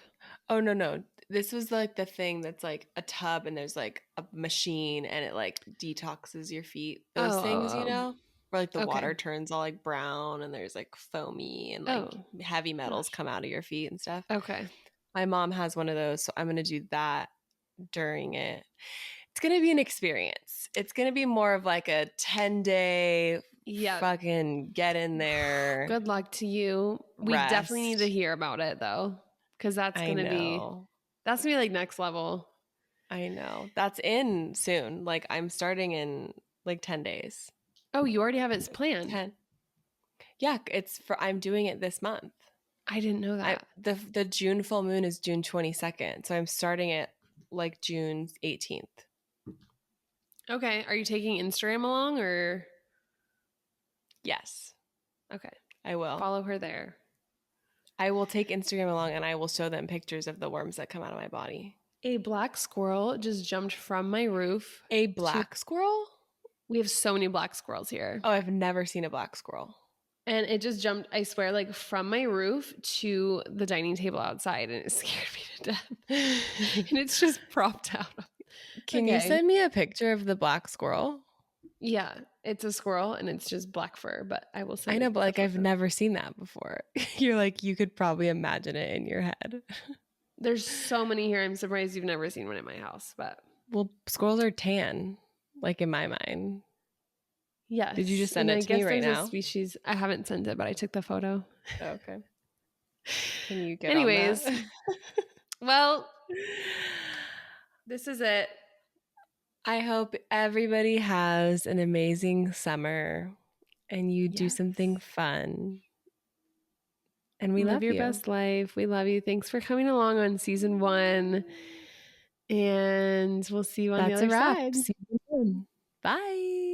B: Oh, no. This was like the thing that's like a tub and there's like a machine and it like detoxes your feet. Those things, where like the
A: Okay.
B: water turns all like brown and there's like foamy and like
A: Oh,
B: heavy metals
A: gosh.
B: come out of your feet and stuff.
A: Okay.
B: My mom has one of those, so I'm going to do that during it. It's going to be an experience. It's going to be more of like a 10-day
A: Yeah.
B: fucking get in there.
A: Good luck to you. We definitely need to
B: Rest.
A: hear about it though, because that's
B: I
A: gonna be
B: know.
A: like next level.
B: I know. That's in soon. Like I'm starting in like 10 days.
A: Oh, you already have it planned.
B: 10. Yeah, I'm doing it this month.
A: I didn't know that.
B: The June full moon is June 22nd. So I'm starting it like June 18th.
A: Okay. Are you taking Instagram along or?
B: Yes,
A: Okay.
B: I will.
A: Follow her there.
B: I will take Instagram along and I will show them pictures of the worms that come out of my body.
A: A black squirrel just jumped from my roof.
B: A black squirrel?
A: We have so many black squirrels here.
B: Oh, I've never seen a black squirrel.
A: And it just jumped, I swear, like from my roof to the dining table outside, and it scared me to death. And it's just propped out.
B: Can you send me a picture of the black squirrel?
A: Yeah, it's a squirrel and it's just black fur, but I will send
B: I
A: it.
B: know, but like I've never seen that before. You're like, you could probably imagine it in your head.
A: There's so many here. I'm surprised you've never seen one in my house, but.
B: Well, squirrels are tan, like in my mind.
A: Yes.
B: Did you just send it to me right now?
A: A species. I haven't sent it, but I took the photo.
B: Oh, okay. Can you get
A: Anyways,
B: on that?
A: Well, this is it.
B: I hope everybody has an amazing summer and you do something fun. And we love you.
A: Live your best life. We love you. Thanks for coming along on season 1. And we'll see you on the other side.
B: Season 1. Bye.